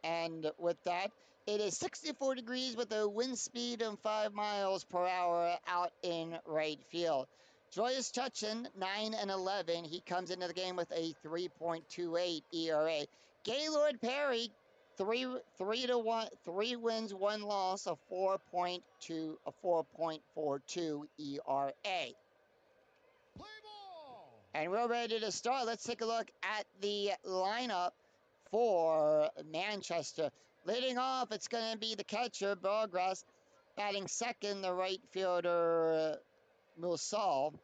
And with that, it is 64 degrees with a wind speed of 5 miles per hour out in right field. Joyous Chutchin, 9-11. He comes into the game with a 3.28 ERA. Gaylord Perry, 3 wins, 1 loss, a 4.42 ERA. And we're ready to start. Let's take a look at the lineup for Manchester. Leading off, it's going to be the catcher, Burgrass. Batting second, the right fielder, Musal.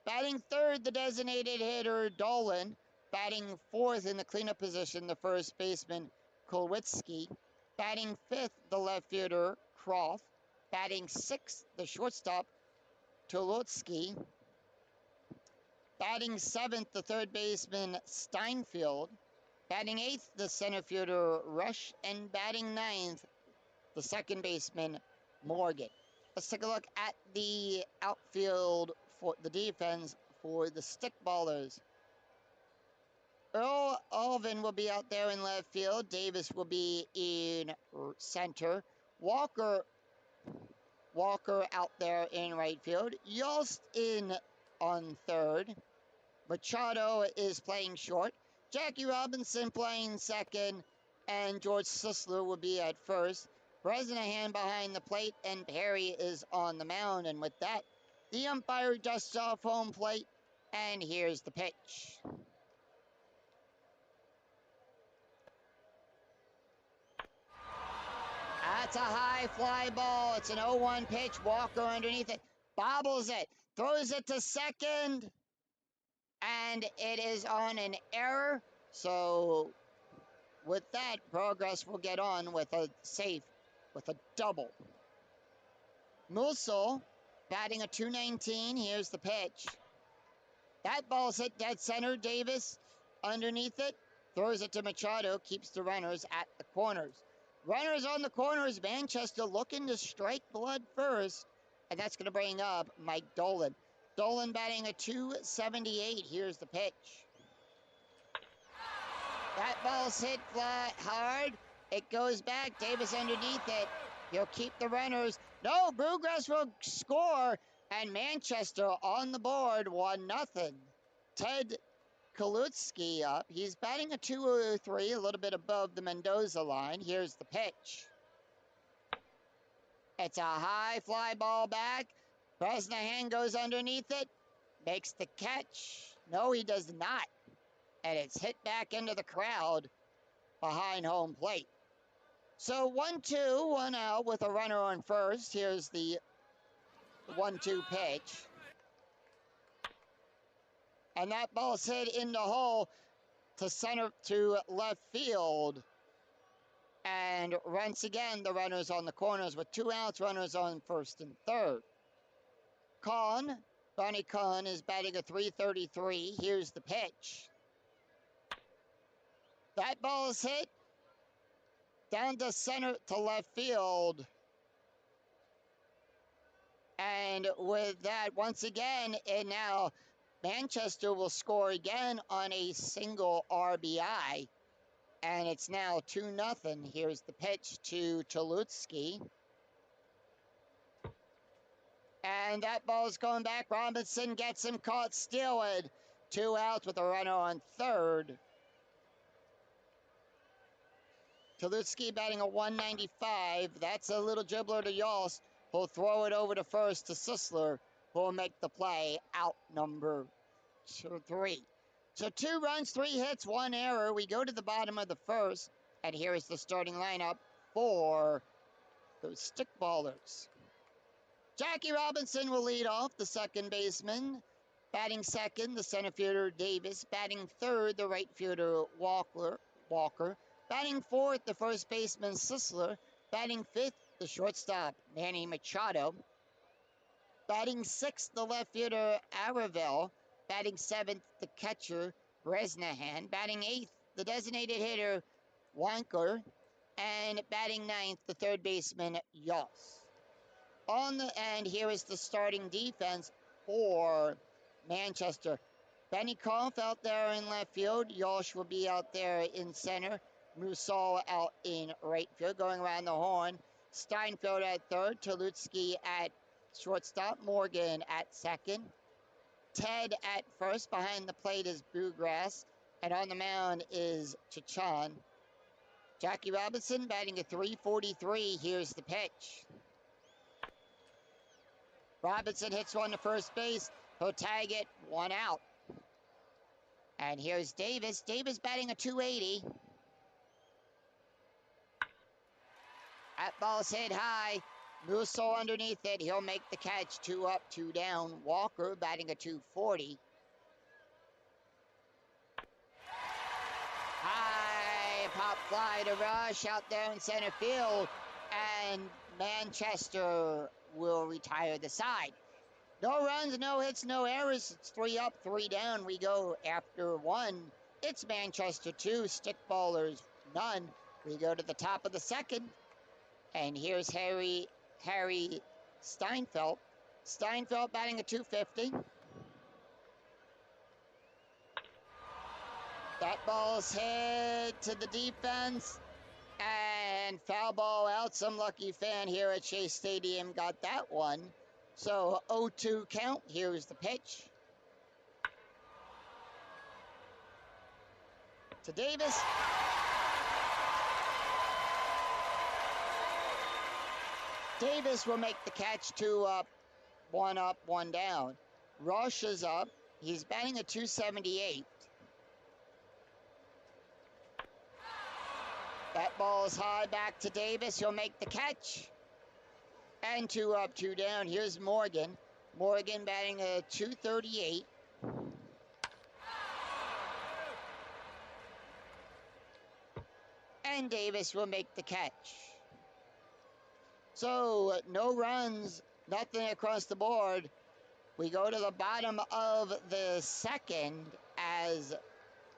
Batting third, the designated hitter, Dolan. Batting fourth in the cleanup position, the first baseman, Kulwitsky. Batting fifth, the left fielder, Croft. Batting sixth, the shortstop, Tulutsky. Batting seventh, the third baseman, Steinfeld. Batting eighth, the center fielder, Rush. And batting ninth, the second baseman, Morgan. Let's take a look at the outfield for the defense for the Stickballers. Earl Alvin will be out there in left field. Davis will be in center. Walker out there in right field. Yost in on third. Machado is playing short. Jackie Robinson playing second. And George Sisler will be at first. Bresnahan behind the plate, and Perry is on the mound. And with that, the umpire dusts off home plate, and here's the pitch. That's a high fly ball. It's an 0-1 pitch. Walker underneath it. Bobbles it. Throws it to second. And it is on an error. So with that, Progress will get on with a save, with a double. Musel batting a .219. Here's the pitch. That ball's hit dead center. Davis underneath it. Throws it to Machado. Keeps the runners at the corners. Runners on the corners. Manchester looking to strike blood first. And that's going to bring up Mike Dolan. Dolan batting a .278. Here's the pitch. That ball's hit flat hard. It goes back. Davis underneath it. He'll keep the runners. No, Bluegrass will score. And Manchester on the board, 1-0. Ted Kalutsky up. He's batting a .203, a little bit above the Mendoza line. Here's the pitch. It's a high fly ball back. Bresnahan goes underneath it. Makes the catch. No, he does not. And it's hit back into the crowd behind home plate. So 1-2, 1 out with a runner on first. Here's the 1-2 pitch. And that ball's hit in the hole to left field. And once again, the runners on the corners with 2 outs, runners on first and third. Bonnie Kahn is batting a .333. Here's the pitch. That ball is hit down to left field. And with that, once again, and now Manchester will score again on a single RBI. And it's now 2-0. Here's the pitch to Tulutsky. And that ball's going back. Robinson gets him caught still with 2 outs with a runner on third. Tulutsky batting a .195. That's a little dribbler to Yost. He'll throw it over to first to Sisler, who will make the play out number 3. So 2 runs, 3 hits, 1 error. We go to the bottom of the first, and here is the starting lineup for the Stickballers. Jackie Robinson will lead off, the second baseman. Batting second, the center fielder Davis. Batting third, the right fielder Walker. Batting fourth, the first baseman Sisler. Batting fifth, the shortstop Manny Machado. Batting sixth, the left fielder Aravel. Batting seventh, the catcher Bresnahan. Batting eighth, the designated hitter Wanker. And batting ninth, the third baseman Yoss. And here is the starting defense for Manchester. Benny Kolf out there in left field. Yosh will be out there in center. Musso out in right field, going around the horn. Steinfeld at third. Tolutsky at shortstop. Morgan at second. Ted at first. Behind the plate is Bluegrass. And on the mound is Chachan. Jackie Robinson batting a .343. Here's the pitch. Robinson hits one to first base. He'll tag it, one out. And here's Davis. Davis batting a .280. That ball's hit high. Musso underneath it. He'll make the catch. 2 up, 2 down. Walker batting a .240. High pop fly to Rush out there in center field. And Manchester will retire the side. No runs, no hits, no errors. It's 3 up, 3 down. We go after 1. It's Manchester 2, stickballers none. We go to the top of the second. And here's Harry Steinfeld. Steinfeld batting a .250. That ball's hit to the defense. And foul ball out. Some lucky fan here at Shea Stadium got that one. So 0-2 count. Here's the pitch. To Davis. Davis will make the catch. 2 up, 1 down. Rush is up. He's batting a .278. That ball is high back to Davis. He'll make the catch. And 2 up, 2 down. Here's Morgan. Morgan batting a .238. And Davis will make the catch. So, no runs, nothing across the board. We go to the bottom of the second as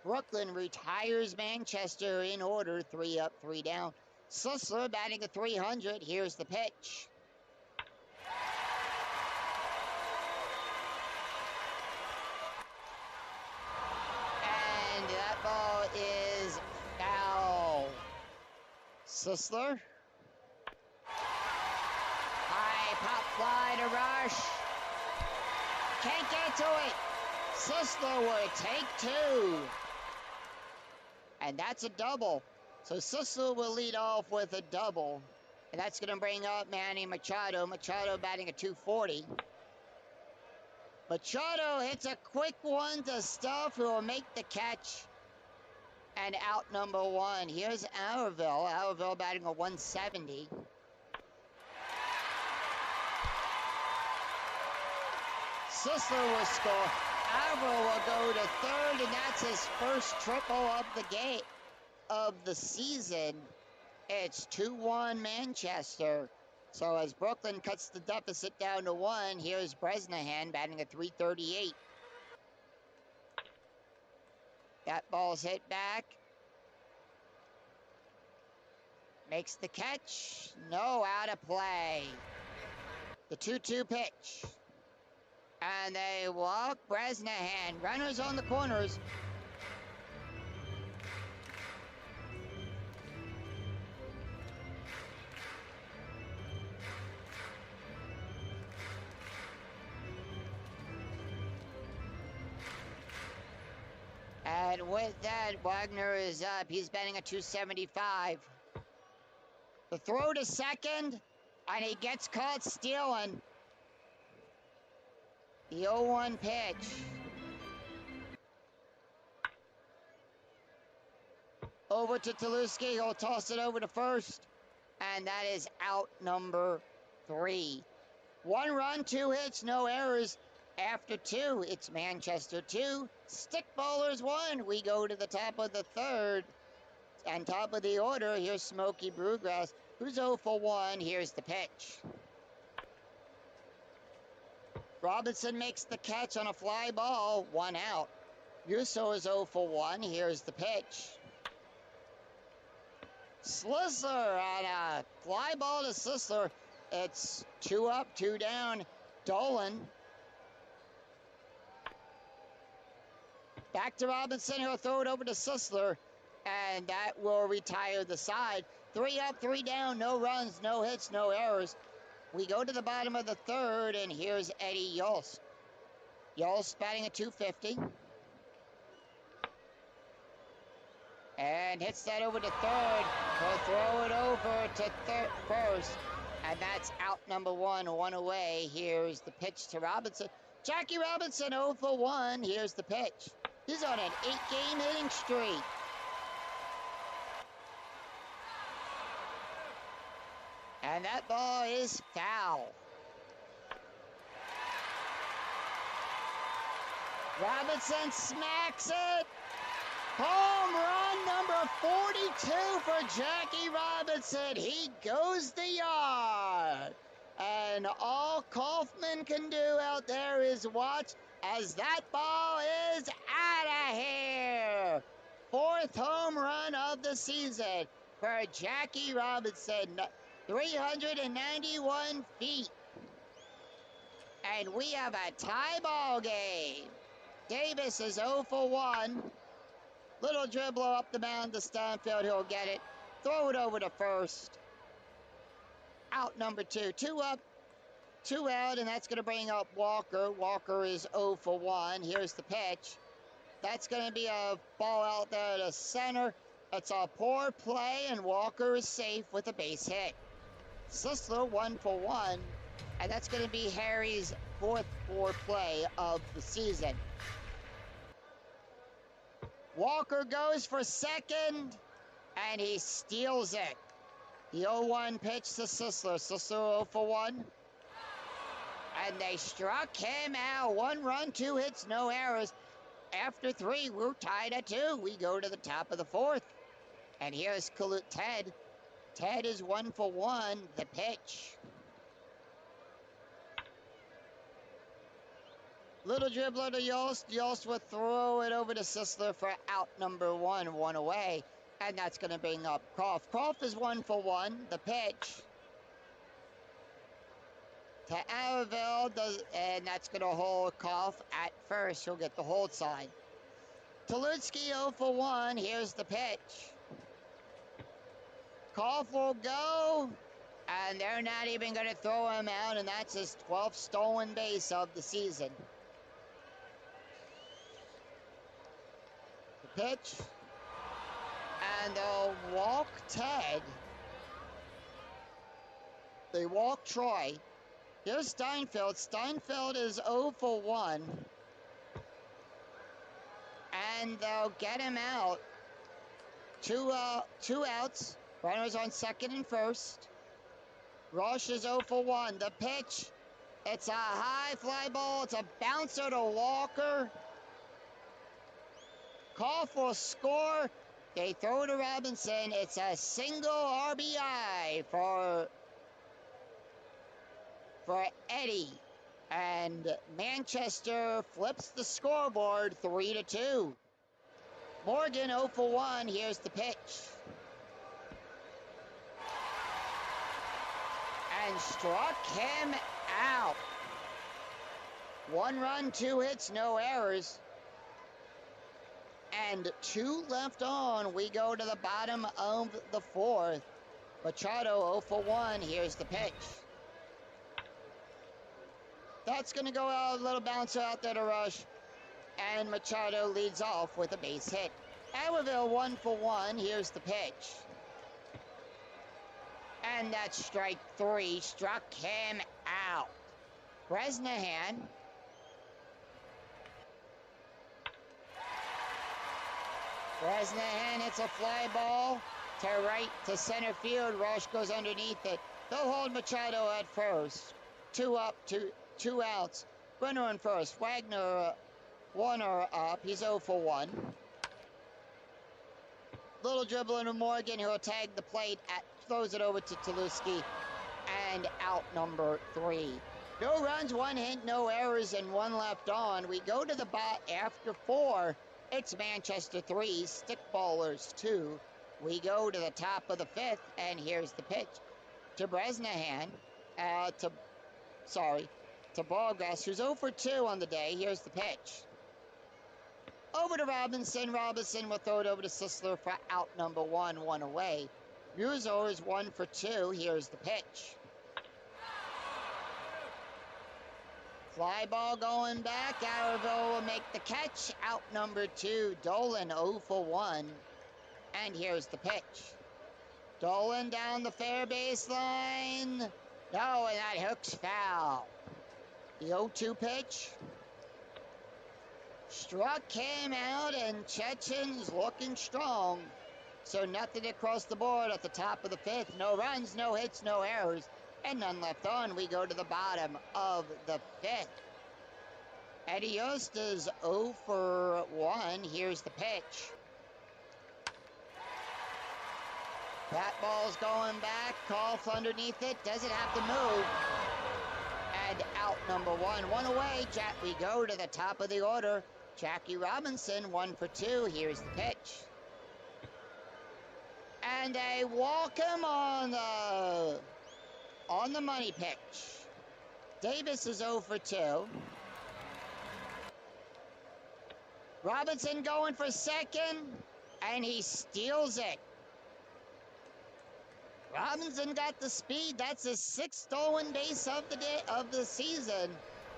Brooklyn retires Manchester in order, 3 up, 3 down. Sisler batting a .300. Here's the pitch. And that ball is foul. Sisler. High pop fly to Rush. Can't get to it. Sisler will take 2. And that's a double. So Sisler will lead off with a double. And that's going to bring up Manny Machado. Machado batting a .240. Machado hits a quick one to Stuff, who will make the catch. And out number 1. Here's Aravel. Aravel batting a .170. Sisler will score. Aravel will go to third, and that's his first triple of the game of the season. It's 2-1 Manchester. So as Brooklyn cuts the deficit down to 1, here's Bresnahan batting a .338. That ball's hit back. Makes the catch. No, out of play. The 2-2 pitch. And they walk Bresnahan. Runners on the corners. And with that, Wagner is up. He's batting a .275. The throw to second, and he gets caught stealing. The 0-1 pitch. Over to Tolutsky. He'll toss it over to first. And that is out number 3. 1 run, 2 hits, no errors. After 2, it's Manchester 2, Stick Bowlers 1. We go to the top of the 3rd. On top of the order, here's Smokey Brewgrass, who's 0 for 1. Here's the pitch. Robinson makes the catch on a fly ball, 1 out. Yuso is 0 for 1. Here's the pitch. Slisler on a fly ball to Slisler. It's 2 up, 2 down. Dolan. Back to Robinson. He'll throw it over to Slisler. And that will retire the side. 3 up, 3 down. No runs, no hits, no errors. We go to the bottom of the 3rd, and here's Eddie Yulst. Yulst batting at 250. And hits that over to 3rd. He'll throw it over to 1st. And that's out number 1, 1 away. Here's the pitch to Robinson. Jackie Robinson 0 for 1. Here's the pitch. He's on an 8-game hitting streak. And that ball is foul. Robinson smacks it. Home run number 42 for Jackie Robinson. He goes the yard. And all Kaufman can do out there is watch as that ball is out of here. 4th home run of the season for Jackie Robinson. 391 feet. And we have a tie ball game. Davis is 0 for 1. Little dribbler up the mound to Stanfield. He'll get it. Throw it over to 1st. Out number 2. 2 up, 2 out, and that's going to bring up Walker. Walker is 0 for 1. Here's the pitch. That's going to be a ball out there to center. It's a poor play, and Walker is safe with a base hit. Sisler 1 for 1, and that's going to be Harry's 4th poor play of the season. Walker goes for 2nd, and he steals it. The 0-1 pitch to Sisler. Sisler 0 for 1. And they struck him out. 1 run, 2 hits, no errors. After 3, we're tied at 2. We go to the top of the 4th. And here's Ted. Ted is 1 for 1. The pitch. Little dribbler to Yost. Yost will throw it over to Sisler for out number 1, 1 away. And that's going to bring up Croft. Croft is 1 for 1. The pitch to Araville, and that's going to hold Koff at 1st. He'll get the hold sign. Tolutsky 0 for 1. Here's the pitch. Koff will go, and they're not even going to throw him out, and that's his 12th stolen base of the season. The pitch. And they'll walk Ted. They walk Troy. Here's Steinfeld. Steinfeld is 0 for 1. And they'll get him out. Two outs. Runners on 2nd and 1st. Rush is 0 for 1. The pitch. It's a high fly ball. It's a bouncer to Walker. Koff will score. They throw to Robinson. It's a single RBI for Eddie. And Manchester flips the scoreboard 3-2. Morgan 0 for 1. Here's the pitch. And struck him out. 1 run, 2 hits, no errors. And 2 left on. We go to the bottom of the 4th. Machado 0 for 1. Here's the pitch. That's going to go out, a little bouncer out there to Rush. And Machado leads off with a base hit. Araville 1 for 1. Here's the pitch. And that's strike 3. Struck him out. Bresnahan. Bresnahan hits a fly ball to right to center field. Rush goes underneath it. They'll hold Machado at 1st. 2 up, 2 outs. Runner on first. Wagner, Warner up. He's 0 for 1. Little dribbling of Morgan, who'll tag the plate, throws it over to Tuloski, and out number 3. No runs, 1 hit, no errors, and 1 left on. We go to the bat after 4. It's Manchester 3, Stickballers 2. We go to the top of the 5th, and here's the pitch. To Bresnahan, to Ballgrass, who's 0 for 2 on the day. Here's the pitch. Over to Robinson. Robinson will throw it over to Sisler for out number 1, 1 away. Muzo is 1 for 2. Here's the pitch. Fly ball going back. Araville will make the catch. Out number 2. Dolan 0 for 1. And here's the pitch. Dolan down the fair baseline. No, and that hook's foul. The 0-2 pitch. Struck came out, and Chechen's looking strong. So nothing across the board at the top of the 5th. No runs, no hits, no errors, and none left on. We go to the bottom of the 5th. Eddie Yost is 0 for 1. Here's the pitch. Bat ball's going back. Kolf underneath it. Doesn't have to move. And out number 1. 1 away. We go to the top of the order. Jackie Robinson, 1 for 2. Here's the pitch. And they walk him on the money pitch. Davis is 0 for 2. Robinson going for second, and he steals it. Robinson got the speed. That's his 6th stolen base of the day of the season.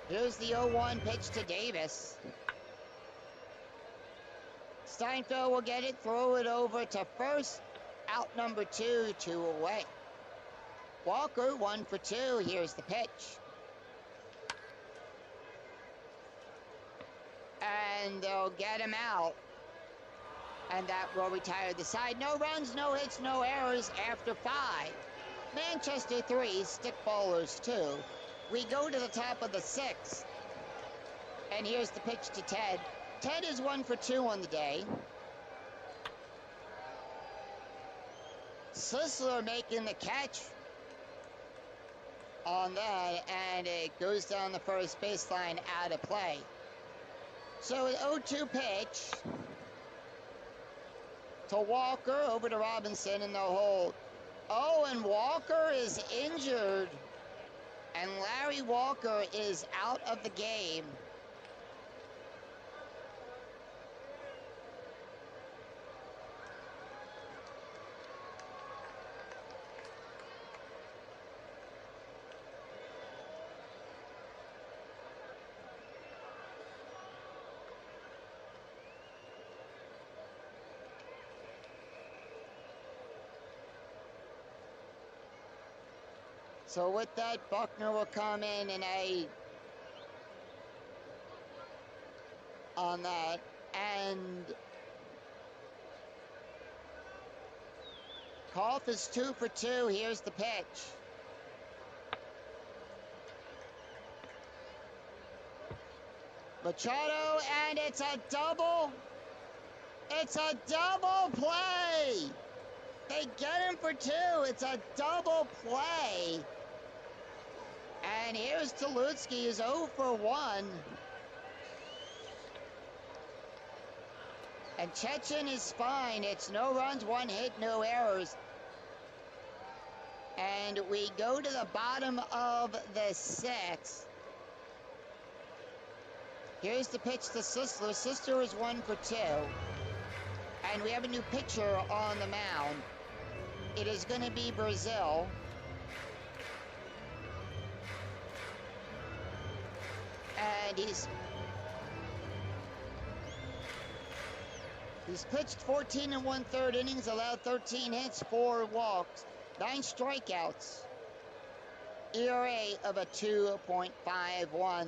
Here's the 0-1 pitch to Davis. Steinfeld will get it, throw it over to first. Out number 2, 2 away. Walker 1 for 2. Here's the pitch. And they'll get him out. And that will retire the side. No runs, no hits, no errors after 5. Manchester 3, Stickballers 2. We go to the top of the 6th. And here's the pitch to Ted. Ted is 1 for 2 on the day. Sisler making the catch on that, and it goes down the first baseline out of play. So an 0-2 pitch to Walker, over to Robinson in the hole. Oh, and Walker is injured, and Larry Walker is out of the game. So with that, Buckner will come in and on that, and Kolf is 2 for 2. Here's the pitch. Machado, and it's a double. It's a double play. They get him for 2. It's a double play. And here's Tuloski, is 0 for 1. And Chechen is fine. It's no runs, 1 hit, no errors. And we go to the bottom of the 6th. Here's the pitch to Sisler. Sisler is 1 for 2. And we have a new pitcher on the mound. It is going to be Brazil. And he's pitched 14 1/3 innings, allowed 13 hits, 4 walks, 9 strikeouts. ERA of a 2.51.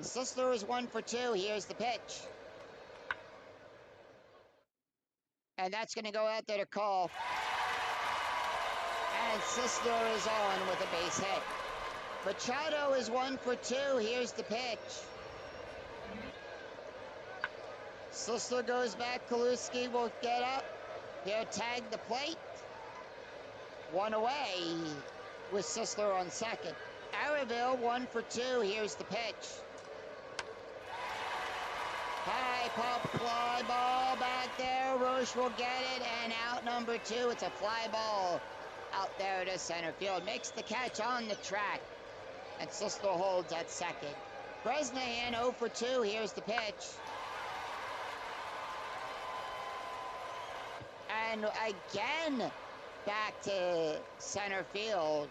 Sisler is 1 for 2. Here's the pitch. And that's going to go out there to Kolf. And Sisler is on with a base hit. Machado is 1 for 2. Here's the pitch. Sisler goes back. Kaluski will get up. He'll tag the plate. One away with Sisler on second. Arraville 1 for 2. Here's the pitch. High pop fly ball back there. Roche will get it, and out number 2. It's a fly ball out there to center field. Makes the catch on the track, and Sisler holds at second. Bresnahan 0 for 2. Here's the pitch. And again, back to center field.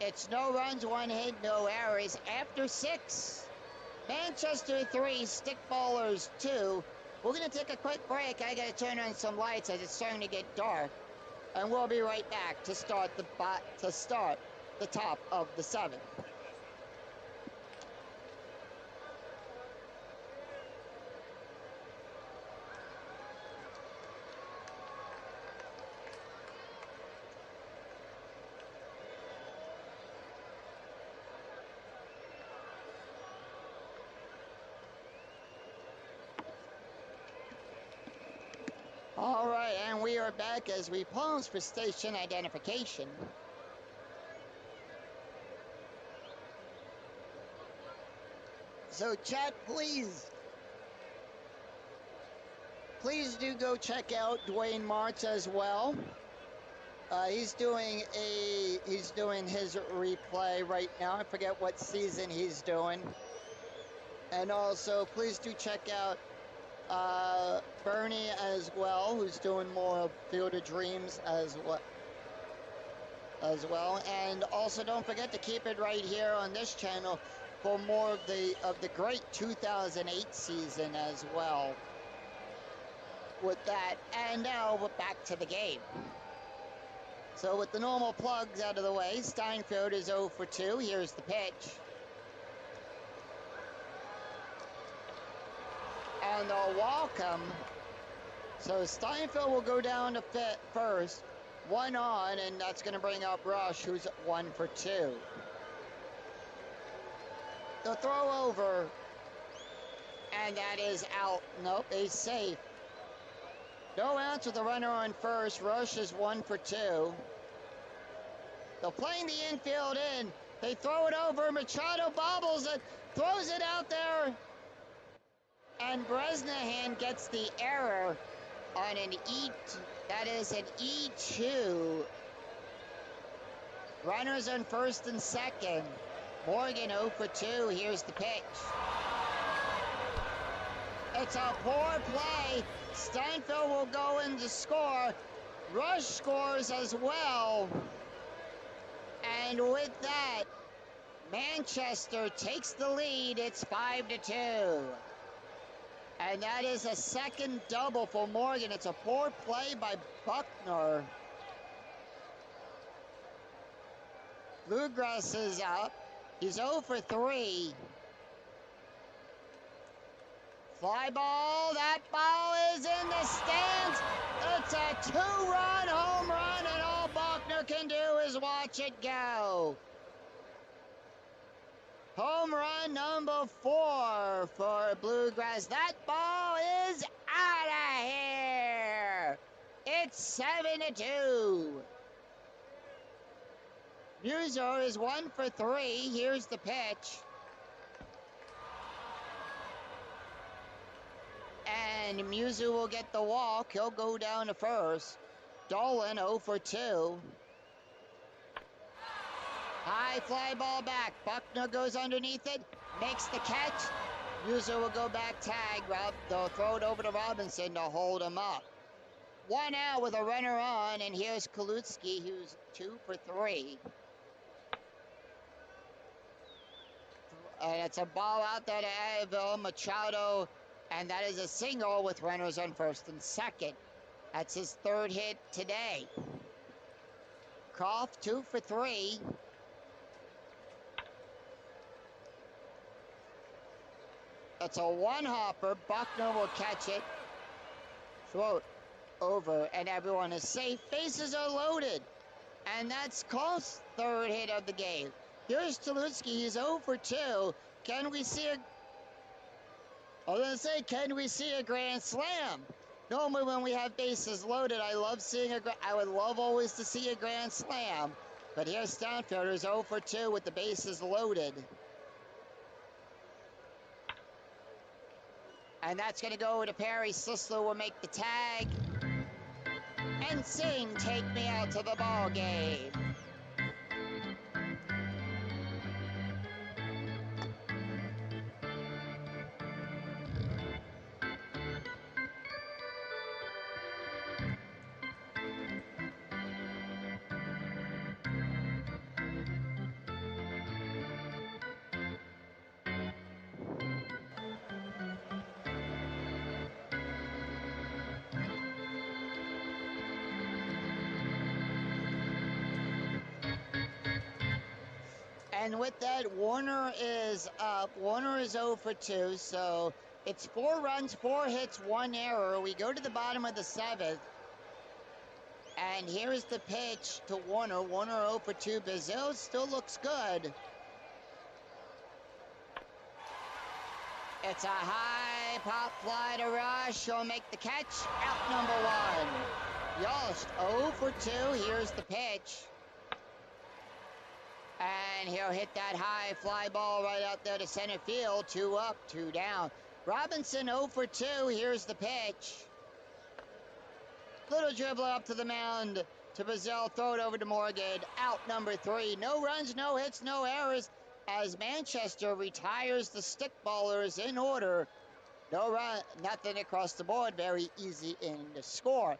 It's no runs, 1 hit, no errors. After 6, Manchester 3, Stickballers 2. We're going to take a quick break. I got to turn on some lights as it's starting to get dark. And we'll be right back to start the top of the 7th. All right, and we are back as we pause for station identification. So chat, please do go check out Dwayne Martz as well. He's doing his replay right now. I forget what season he's doing. And also, please do check out Bernie as well, who's doing more of Field of Dreams as well. And also, don't forget to keep it right here on this channel for more of the great 2008 season as well. With that, and now we're back to the game. So with the normal plugs out of the way, Steinfeld is 0 for 2. Here's the pitch. And the welcome. So Steinfeld will go down to first, 1 on, and that's going to bring up Rush, who's 1 for 2. The throw over, and that is out. Nope, he's safe. No outs with the runner on first. Rush is 1 for 2. They're playing the infield in. They throw it over. Machado bobbles it, throws it out there. And Bresnahan gets the error on an that is an E2. Runners on first and second. Morgan 0 for 2. Here's the pitch. It's a poor play. Steinfeld will go in to score. Rush scores as well. And with that, Manchester takes the lead. It's 5 to 2. And that is a second double for Morgan. It's a poor play by Buckner. Bluegrass is up. He's 0 for 3. Fly ball. That ball is in the stands. It's a 2-run home run, and all Buckner can do is watch it go. Home run number 4 for Bluegrass. That ball is out of here. It's 7 to 2. Muser is 1 for 3. Here's the pitch. And Muser will get the walk. He'll go down to first. Dolan 0 for 2. High fly ball back. Buckner goes underneath it. Makes the catch. Muser will go back tag. They'll throw it over to Robinson to hold him up. 1 out with a runner on. And here's Kalutsky, who's 2 for 3. And it's a ball out there to Avil Machado. And that is a single with runners on first and second. That's his 3rd hit today. Croft 2 for 3. That's a 1-hopper. Buckner will catch it. Throw it over, and everyone is safe. Bases are loaded. And that's Croft's 3rd hit of the game. Here's Tulowitzki. He's 0 for 2. Can we see a... I was going to say, can we see a grand slam? Normally when we have bases loaded, I love seeing I would love always to see a grand slam. But here's Stanfielder's 0 for 2 with the bases loaded. And that's going to go over to Perry. Sisler will make the tag. And sing, "Take Me Out to the Ball Game." And with that, Warner is up. Warner is 0 for 2, so it's 4 runs, 4 hits, 1 error. We go to the bottom of the 7th. And here's the pitch to Warner. Warner 0 for 2. Bazile still looks good. It's a high pop fly to Rush. He'll make the catch. Out number 1. Yost 0 for 2. Here's the pitch. And he'll hit that high fly ball right out there to center field. 2 up, 2 down. Robinson 0 for 2. Here's the pitch. Little dribbler up to the mound to Bazile. Throw it over to Morgan. Out number 3. No runs, no hits, no errors. As Manchester retires the stick ballers in order. No run, nothing across the board. Very easy in the score.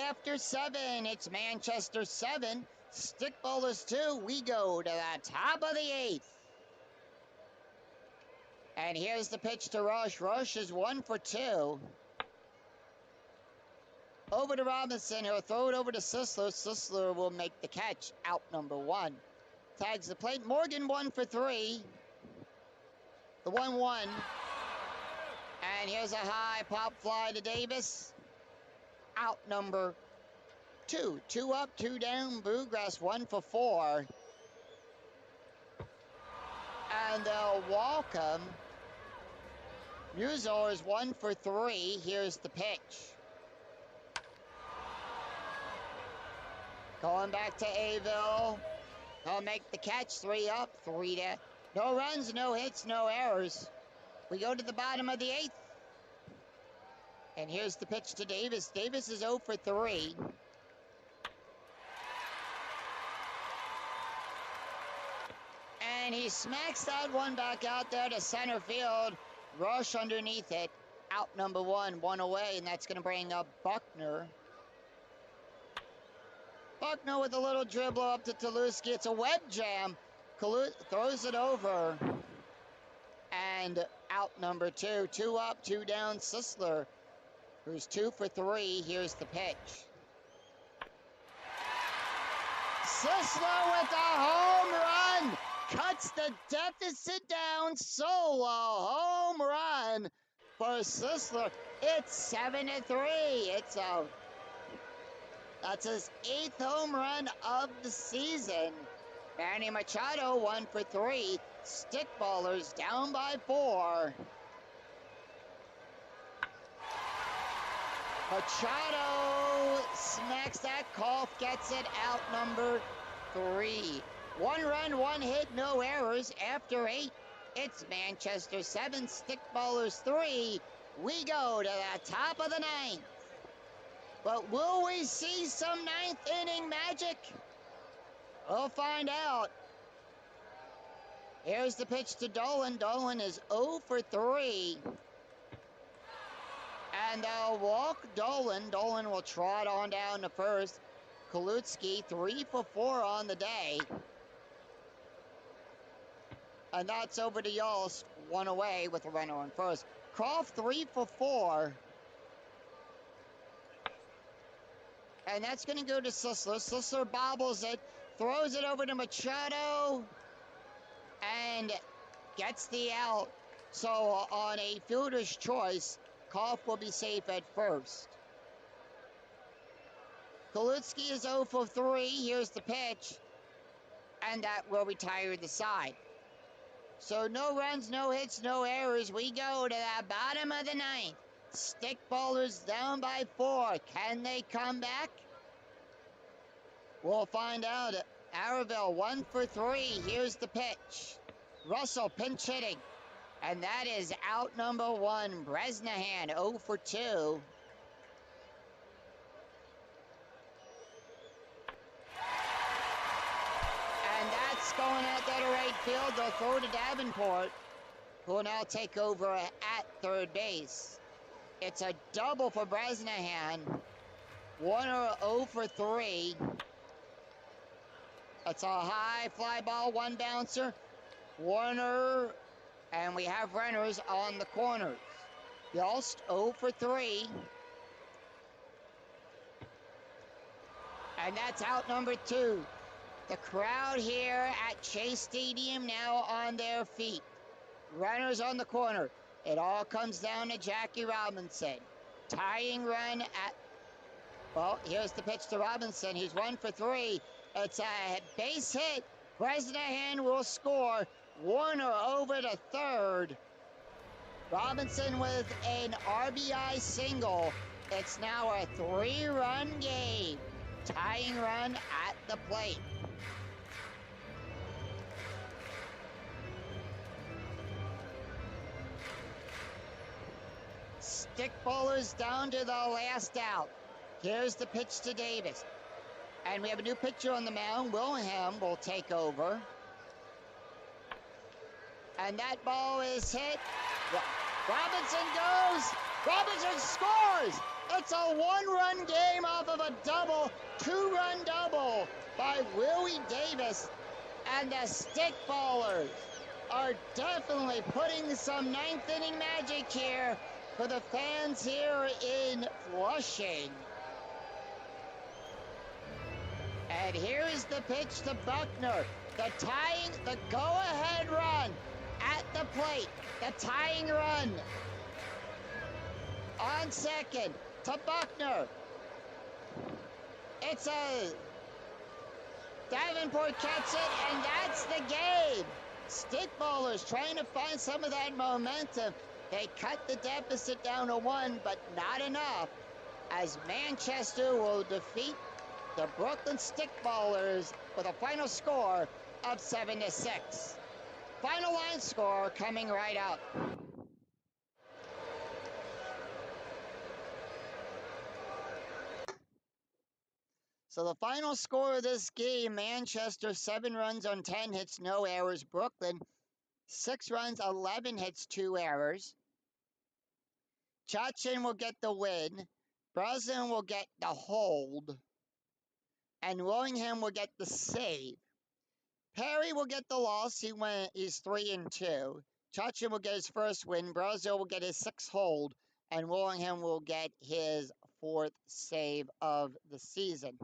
After 7, it's Manchester 7. Stick ballers 2. We go to the top of the 8th. And here's the pitch to Rush. Rush is 1 for 2. Over to Robinson. He'll throw it over to Sisler. Sisler will make the catch. Out number 1. Tags the plate. Morgan 1 for 3. The 1-1. And here's a high pop fly to Davis. Out number 2. 2 up, 2 down. Bluegrass 1 for 4. And they'll walk him. Musor is 1 for 3. Here's the pitch. Going back to Avil. He'll make the catch. 3 up, 3 down. No runs, no hits, no errors. We go to the bottom of the 8th. And here's the pitch to Davis. Davis is 0 for 3. And he smacks that one back out there to center field. Rush underneath it. Out number 1, 1 away, and that's going to bring up Buckner. Buckner with a little dribble up to Tulowitzki. It's a web jam. Throws it over. And out number 2. 2 up, 2 down. Sisler, who's 2 for 3. Here's the pitch. Sisler with a home run. Cuts the deficit down. Solo home run for Sisler. It's 7-3. That's his 8th home run of the season. Manny Machado 1 for 3. Stickballers down by 4. Machado smacks that. Cough gets it. Out number 3. 1 run, 1 hit, no errors. After 8, it's Manchester 7, Stickballers 3. We go to the top of the 9th. But will we see some 9th inning magic? We'll find out. Here's the pitch to Dolan. Dolan is 0 for 3. And they'll walk Dolan. Dolan will trot on down to first. Tulowitzki 3 for 4 on the day. And that's over to Yost, 1 away with a runner on first. Croft 3 for 4. And that's going to go to Sisler. Sisler bobbles it, throws it over to Machado, and gets the out. So on a fielder's choice, Koff will be safe at first. Tulowitzki is 0 for 3. Here's the pitch. and that will retire the side. So no runs, no hits, no errors. We go to the bottom of the ninth. Stickballers down by 4. Can they come back? We'll find out. Arrowville 1 for 3. Here's the pitch. Russell pinch hitting. And that is out number 1. Bresnahan 0 for 2. And that's going out there to right field. They'll throw to Davenport, who will now take over at third base. It's a double for Bresnahan. Warner 0 for 3. It's a high fly ball, 1 bouncer. Warner, and we have runners on the corners. Yost 0 for 3. And that's out number 2. The crowd here at Chase Stadium now on their feet. Runners on the corner. It all comes down to Jackie Robinson. Tying run at... Well, here's the pitch to Robinson. He's 1 for 3. It's a base hit. Bresnahan will score. Warner over to third. Robinson with an RBI single. It's now a 3-run game. Tying run at the plate. Stickballers down to the last out. Here's the pitch to Davis. And we have a new pitcher on the mound. Wilhelm will take over. And that ball is hit. Robinson goes. Robinson scores. It's a 1-run game off of a double, 2-run double by Willie Davis. And the Stickballers are definitely putting some 9th inning magic here for the fans here in Flushing. And here is the pitch to Buckner. The go-ahead run at the plate. The tying run. On second to Buckner. It's a... Davenport catches it, and that's the game. Stickballers trying to find some of that momentum. They cut the deficit down to 1, but not enough, as Manchester will defeat the Brooklyn Stickballers with a final score of 7-6. Final line score coming right up. So the final score of this game, Manchester 7 runs on 10 hits, no errors. Brooklyn 6 runs, 11 hits, 2 errors. Chachin will get the win. Brosnan will get the hold. And Willingham will get the save. Perry will get the loss. He's 3-2. Chachin will get his first win. Brosnan will get his 6th hold. And Willingham will get his 4th save of the season.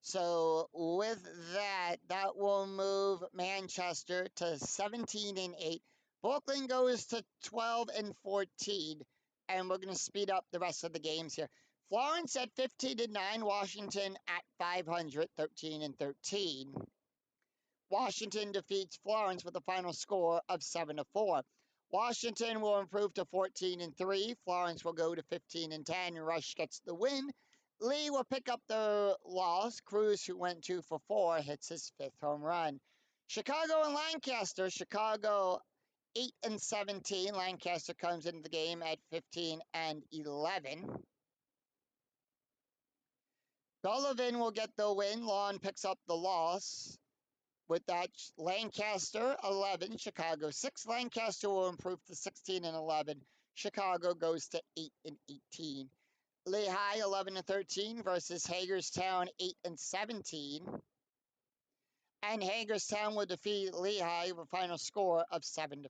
So with that, that will move Manchester to 17-8. Brooklyn goes to 12-14, and we're going to speed up the rest of the games here. Florence at 15-9, Washington at 500, 13-13. Washington defeats Florence with a final score of 7-4. Washington will improve to 14-3. Florence will go to 15-10. Rush gets the win. Lee will pick up the loss. Cruz, who went 2 for 4, hits his 5th home run. Chicago and Lancaster. Chicago 8-17. Lancaster comes into the game at 15-11. Sullivan will get the win. Lawn picks up the loss. With that, Lancaster 11, Chicago 6. Lancaster will improve to 16-11. Chicago goes to 8-18. Lehigh 11-13 versus Hagerstown 8-17. And Hagerstown will defeat Lehigh with a final score of 7-5.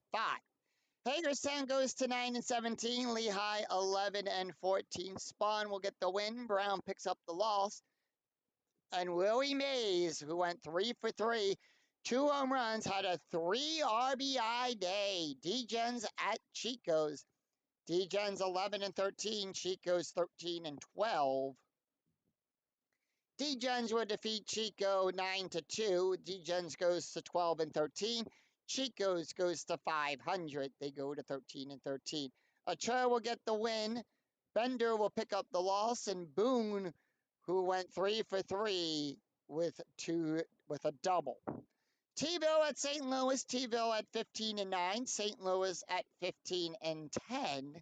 Hagerstown goes to 9-17. Lehigh 11-14. Spawn will get the win. Brown picks up the loss. And Willie Mays, who went 3 for 3, 2 home runs, had a 3 RBI day. D-Gens at Chico's. D-Gens 11-13, Chico's 13-12. D-Gens will defeat Chico 9-2. D-Gens goes to 12-13. Chico's goes to 500. They go to 13-13. Achura will get the win. Bender will pick up the loss, and Boone, who went 3 for 3 with a double. T-Ville at St. Louis. T-Ville at 15-9. St. Louis at 15-10.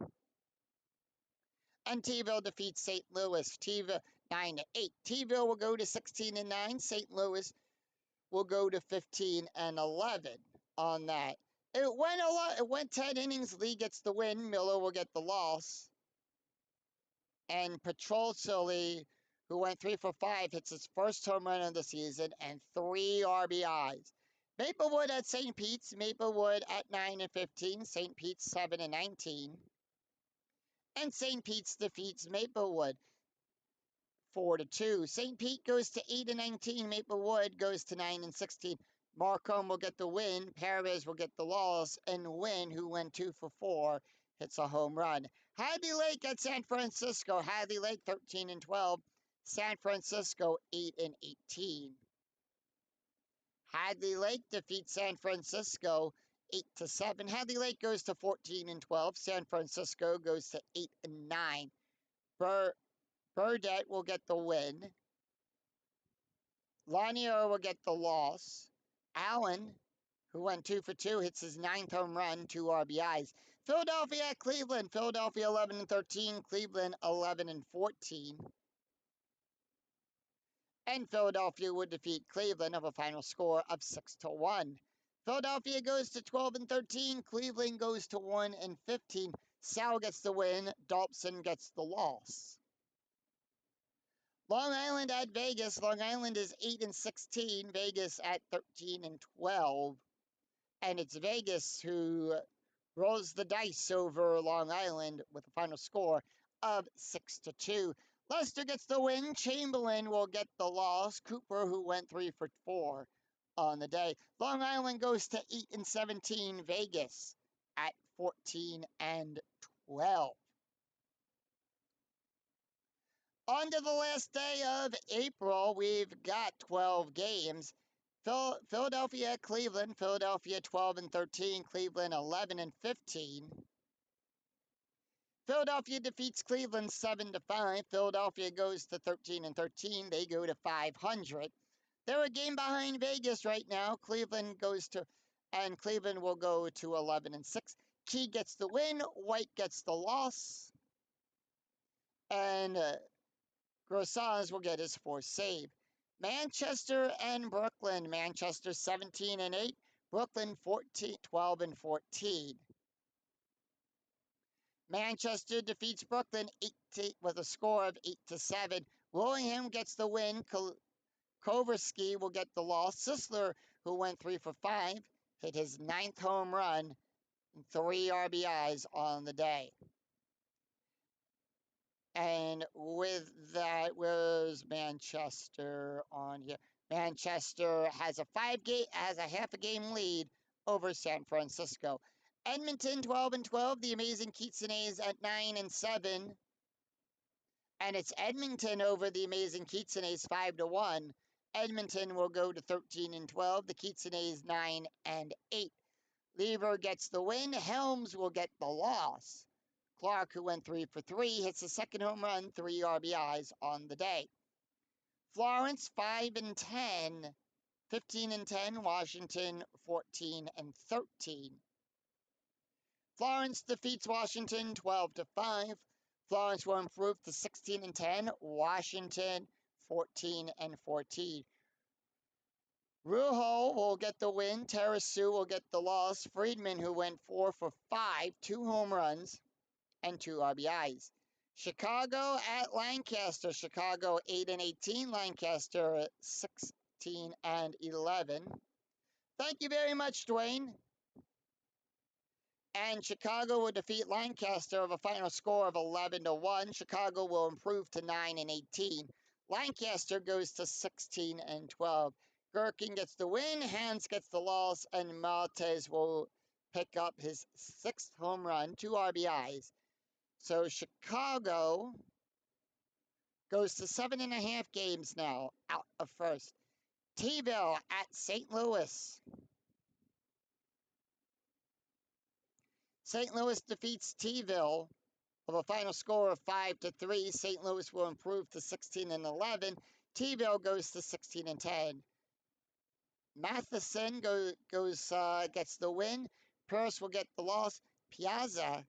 And T-Ville defeats St. Louis. T-Ville 9-8. T-Ville will go to 16-9. St. Louis will go to 15-11 on that. It went a lot. It went 10 innings. Lee gets the win. Miller will get the loss. And Petrosoli, who went 3 for 5, hits his first home run of the season and 3 RBIs. Maplewood at St. Pete's. Maplewood at 9-15. St. Pete's 7-19. And St. Pete's defeats Maplewood 4-2. St. Pete goes to 8-19. Maplewood goes to 9-16. Markham will get the win. Perez will get the loss. And Wynn, who went 2 for 4, hits a home run. Hadley Lake at San Francisco. Hadley Lake 13-12. San Francisco 8-18. Hadley Lake defeats San Francisco 8-7. Hadley Lake goes to 14-12. San Francisco goes to 8-9. Burdette will get the win. Lanier will get the loss. Allen, who went 2 for 2, hits his 9th home run, 2 RBIs. Philadelphia at Cleveland. Philadelphia 11-13. Cleveland 11-14. And Philadelphia would defeat Cleveland of a final score of 6-1. Philadelphia goes to 12-13. Cleveland goes to 1-15. Sal gets the win. Dobson gets the loss. Long Island at Vegas. Long Island is 8-16. Vegas at 13-12. And it's Vegas who rolls the dice over Long Island with a final score of 6-2. Lester gets the win. Chamberlain will get the loss. Cooper, who went 3 for 4 on the day. Long Island goes to 8-17. Vegas at 14-12. On to the last day of April, we've got 12 games. Philadelphia at Cleveland. Philadelphia 12-13. Cleveland 11-15. Philadelphia defeats Cleveland 7-5. Philadelphia goes to 13-13. They go to 500. They're a game behind Vegas right now. Cleveland will go to 11-6. Key gets the win. White gets the loss. And Grossaz will get his 4th save. Manchester and Brooklyn. Manchester 17-8. Brooklyn 12-14. Manchester defeats Brooklyn with a score of 8-7. Willingham gets the win. Kovarski will get the loss. Sisler, who went 3 for 5, hit his 9th home run and 3 RBIs on the day. And with that, where's Manchester on here? Manchester has a half a game lead over San Francisco. Edmonton 12-12. The amazing Kitsunes at 9-7. And it's Edmonton over the amazing Kitsunes 5-1. Edmonton will go to 13-12. The Kitsunes 9-8. Lever gets the win. Helms will get the loss. Clark, who went 3 for 3, hits his 2nd home run, 3 RBIs on the day. Florence 5-10. 15-10. Washington 14-13. Florence defeats Washington 12-5. Florence will improve to 16-10. Washington 14-14. Rujo will get the win. Tarasu will get the loss. Friedman, who went 4 for 5, 2 home runs and 2 RBIs. Chicago at Lancaster. Chicago 8-18. Lancaster 16-11. Thank you very much, Dwayne. And Chicago will defeat Lancaster of a final score of 11-1. Chicago will improve to 9-18. Lancaster goes to 16-12. Gherkin gets the win, Hans gets the loss, and Maltese will pick up his 6th home run, 2 RBIs. So Chicago goes to 7.5 games now out of first. T-Ville at St. Louis. St. Louis defeats T-Ville of a final score of 5-3. St. Louis will improve to 16-11. T-Ville goes to 16-10. Matheson gets the win. Pierce will get the loss. Piazza,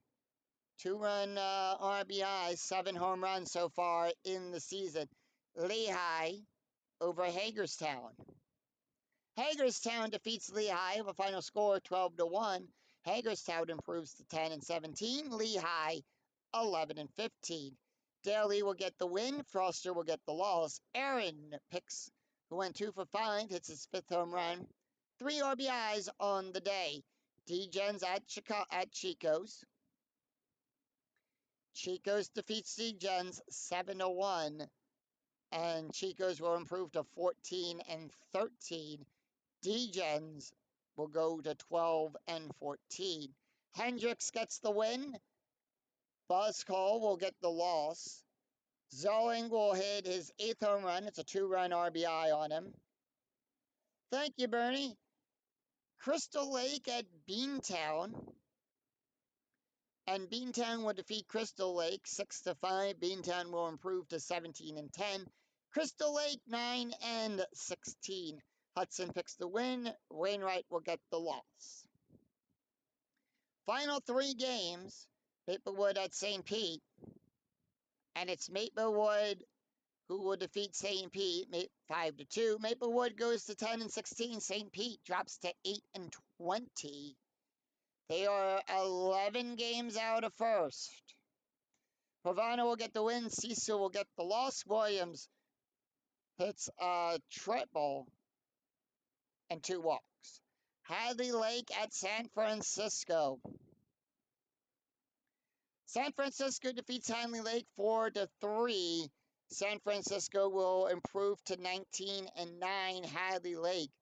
2-run RBI, 7 home runs so far in the season. Lehigh over Hagerstown. Hagerstown defeats Lehigh with a final score of 12-1. Hagerstown improves to 10-17. Lehigh 11-15. Daly will get the win. Foster will get the loss. Aaron Picks, who went 2 for 5, hits his 5th home run. 3 RBIs on the day. D-Gens at Chico's. Chico's defeats D-Gens 7-1. And Chico's will improve to 14-13. D-Gens will go to 12-14. Hendricks gets the win. Buzzcall will get the loss. Zolling will hit his 8th home run. It's a 2-run RBI on him. Thank you, Bernie. Crystal Lake at Beantown. And Beantown will defeat Crystal Lake 6-5. Beantown will improve to 17-10. Crystal Lake 9-16. Hudson picks the win. Wainwright will get the loss. Final 3 games. Maplewood at St. Pete. And it's Maplewood who will defeat St. Pete 5-2. Maplewood goes to 10-16. St. Pete drops to 8-20. They are 11 games out of first. Havana will get the win. Cecil will get the loss. Williams hits a triple and 2 walks. Hadley Lake at San Francisco. San Francisco defeats Hadley Lake 4-3. San Francisco will improve to 19-9. Hadley Lake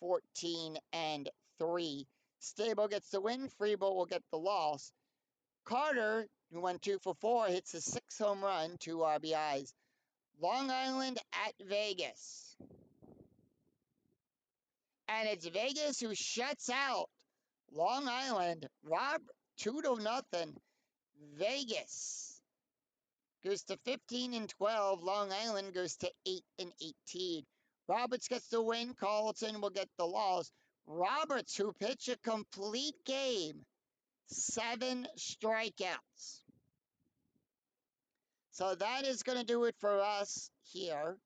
14-3. Stable gets the win. Freeble will get the loss. Carter, who went 2 for 4, hits his 6th home run, 2 RBIs. Long Island at Vegas. And it's Vegas who shuts out Long Island. 2-0. Vegas goes to 15-12. Long Island goes to 8-18. Roberts gets the win. Carlton will get the loss. Roberts, who pitched a complete game, 7 strikeouts. So that is going to do it for us here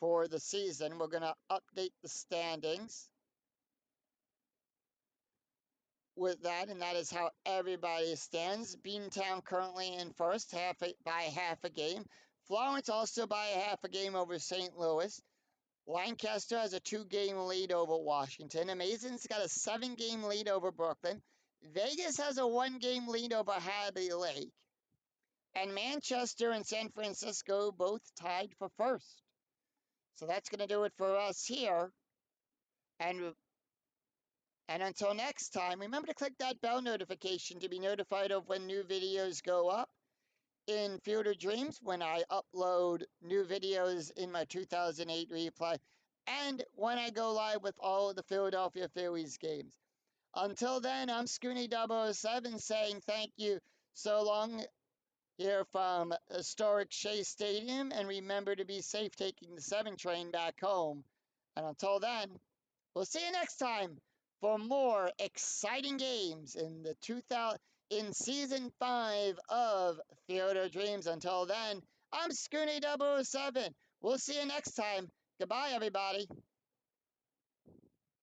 for the season. We're going to update the standings with that, and that is how everybody stands. Beantown currently in first by half a game. Florence also by half a game over St. Louis. Lancaster has a 2-game lead over Washington. Amazin's got a 7-game lead over Brooklyn. Vegas has a 1-game lead over Hadley Lake. And Manchester and San Francisco both tied for first. So that's going to do it for us here. And until next time, remember to click that bell notification to be notified of when new videos go up in Field of Dreams, when I upload new videos in my 2008 replay, and when I go live with all of the Philadelphia Phillies games. Until then, I'm Scooney007 saying thank you so long here from historic Shea Stadium, and remember to be safe taking the 7 train back home. And until then, we'll see you next time for more exciting games in season 5 of Theater Dreams. Until then, I'm Scooney007. We'll see you next time. Goodbye, everybody.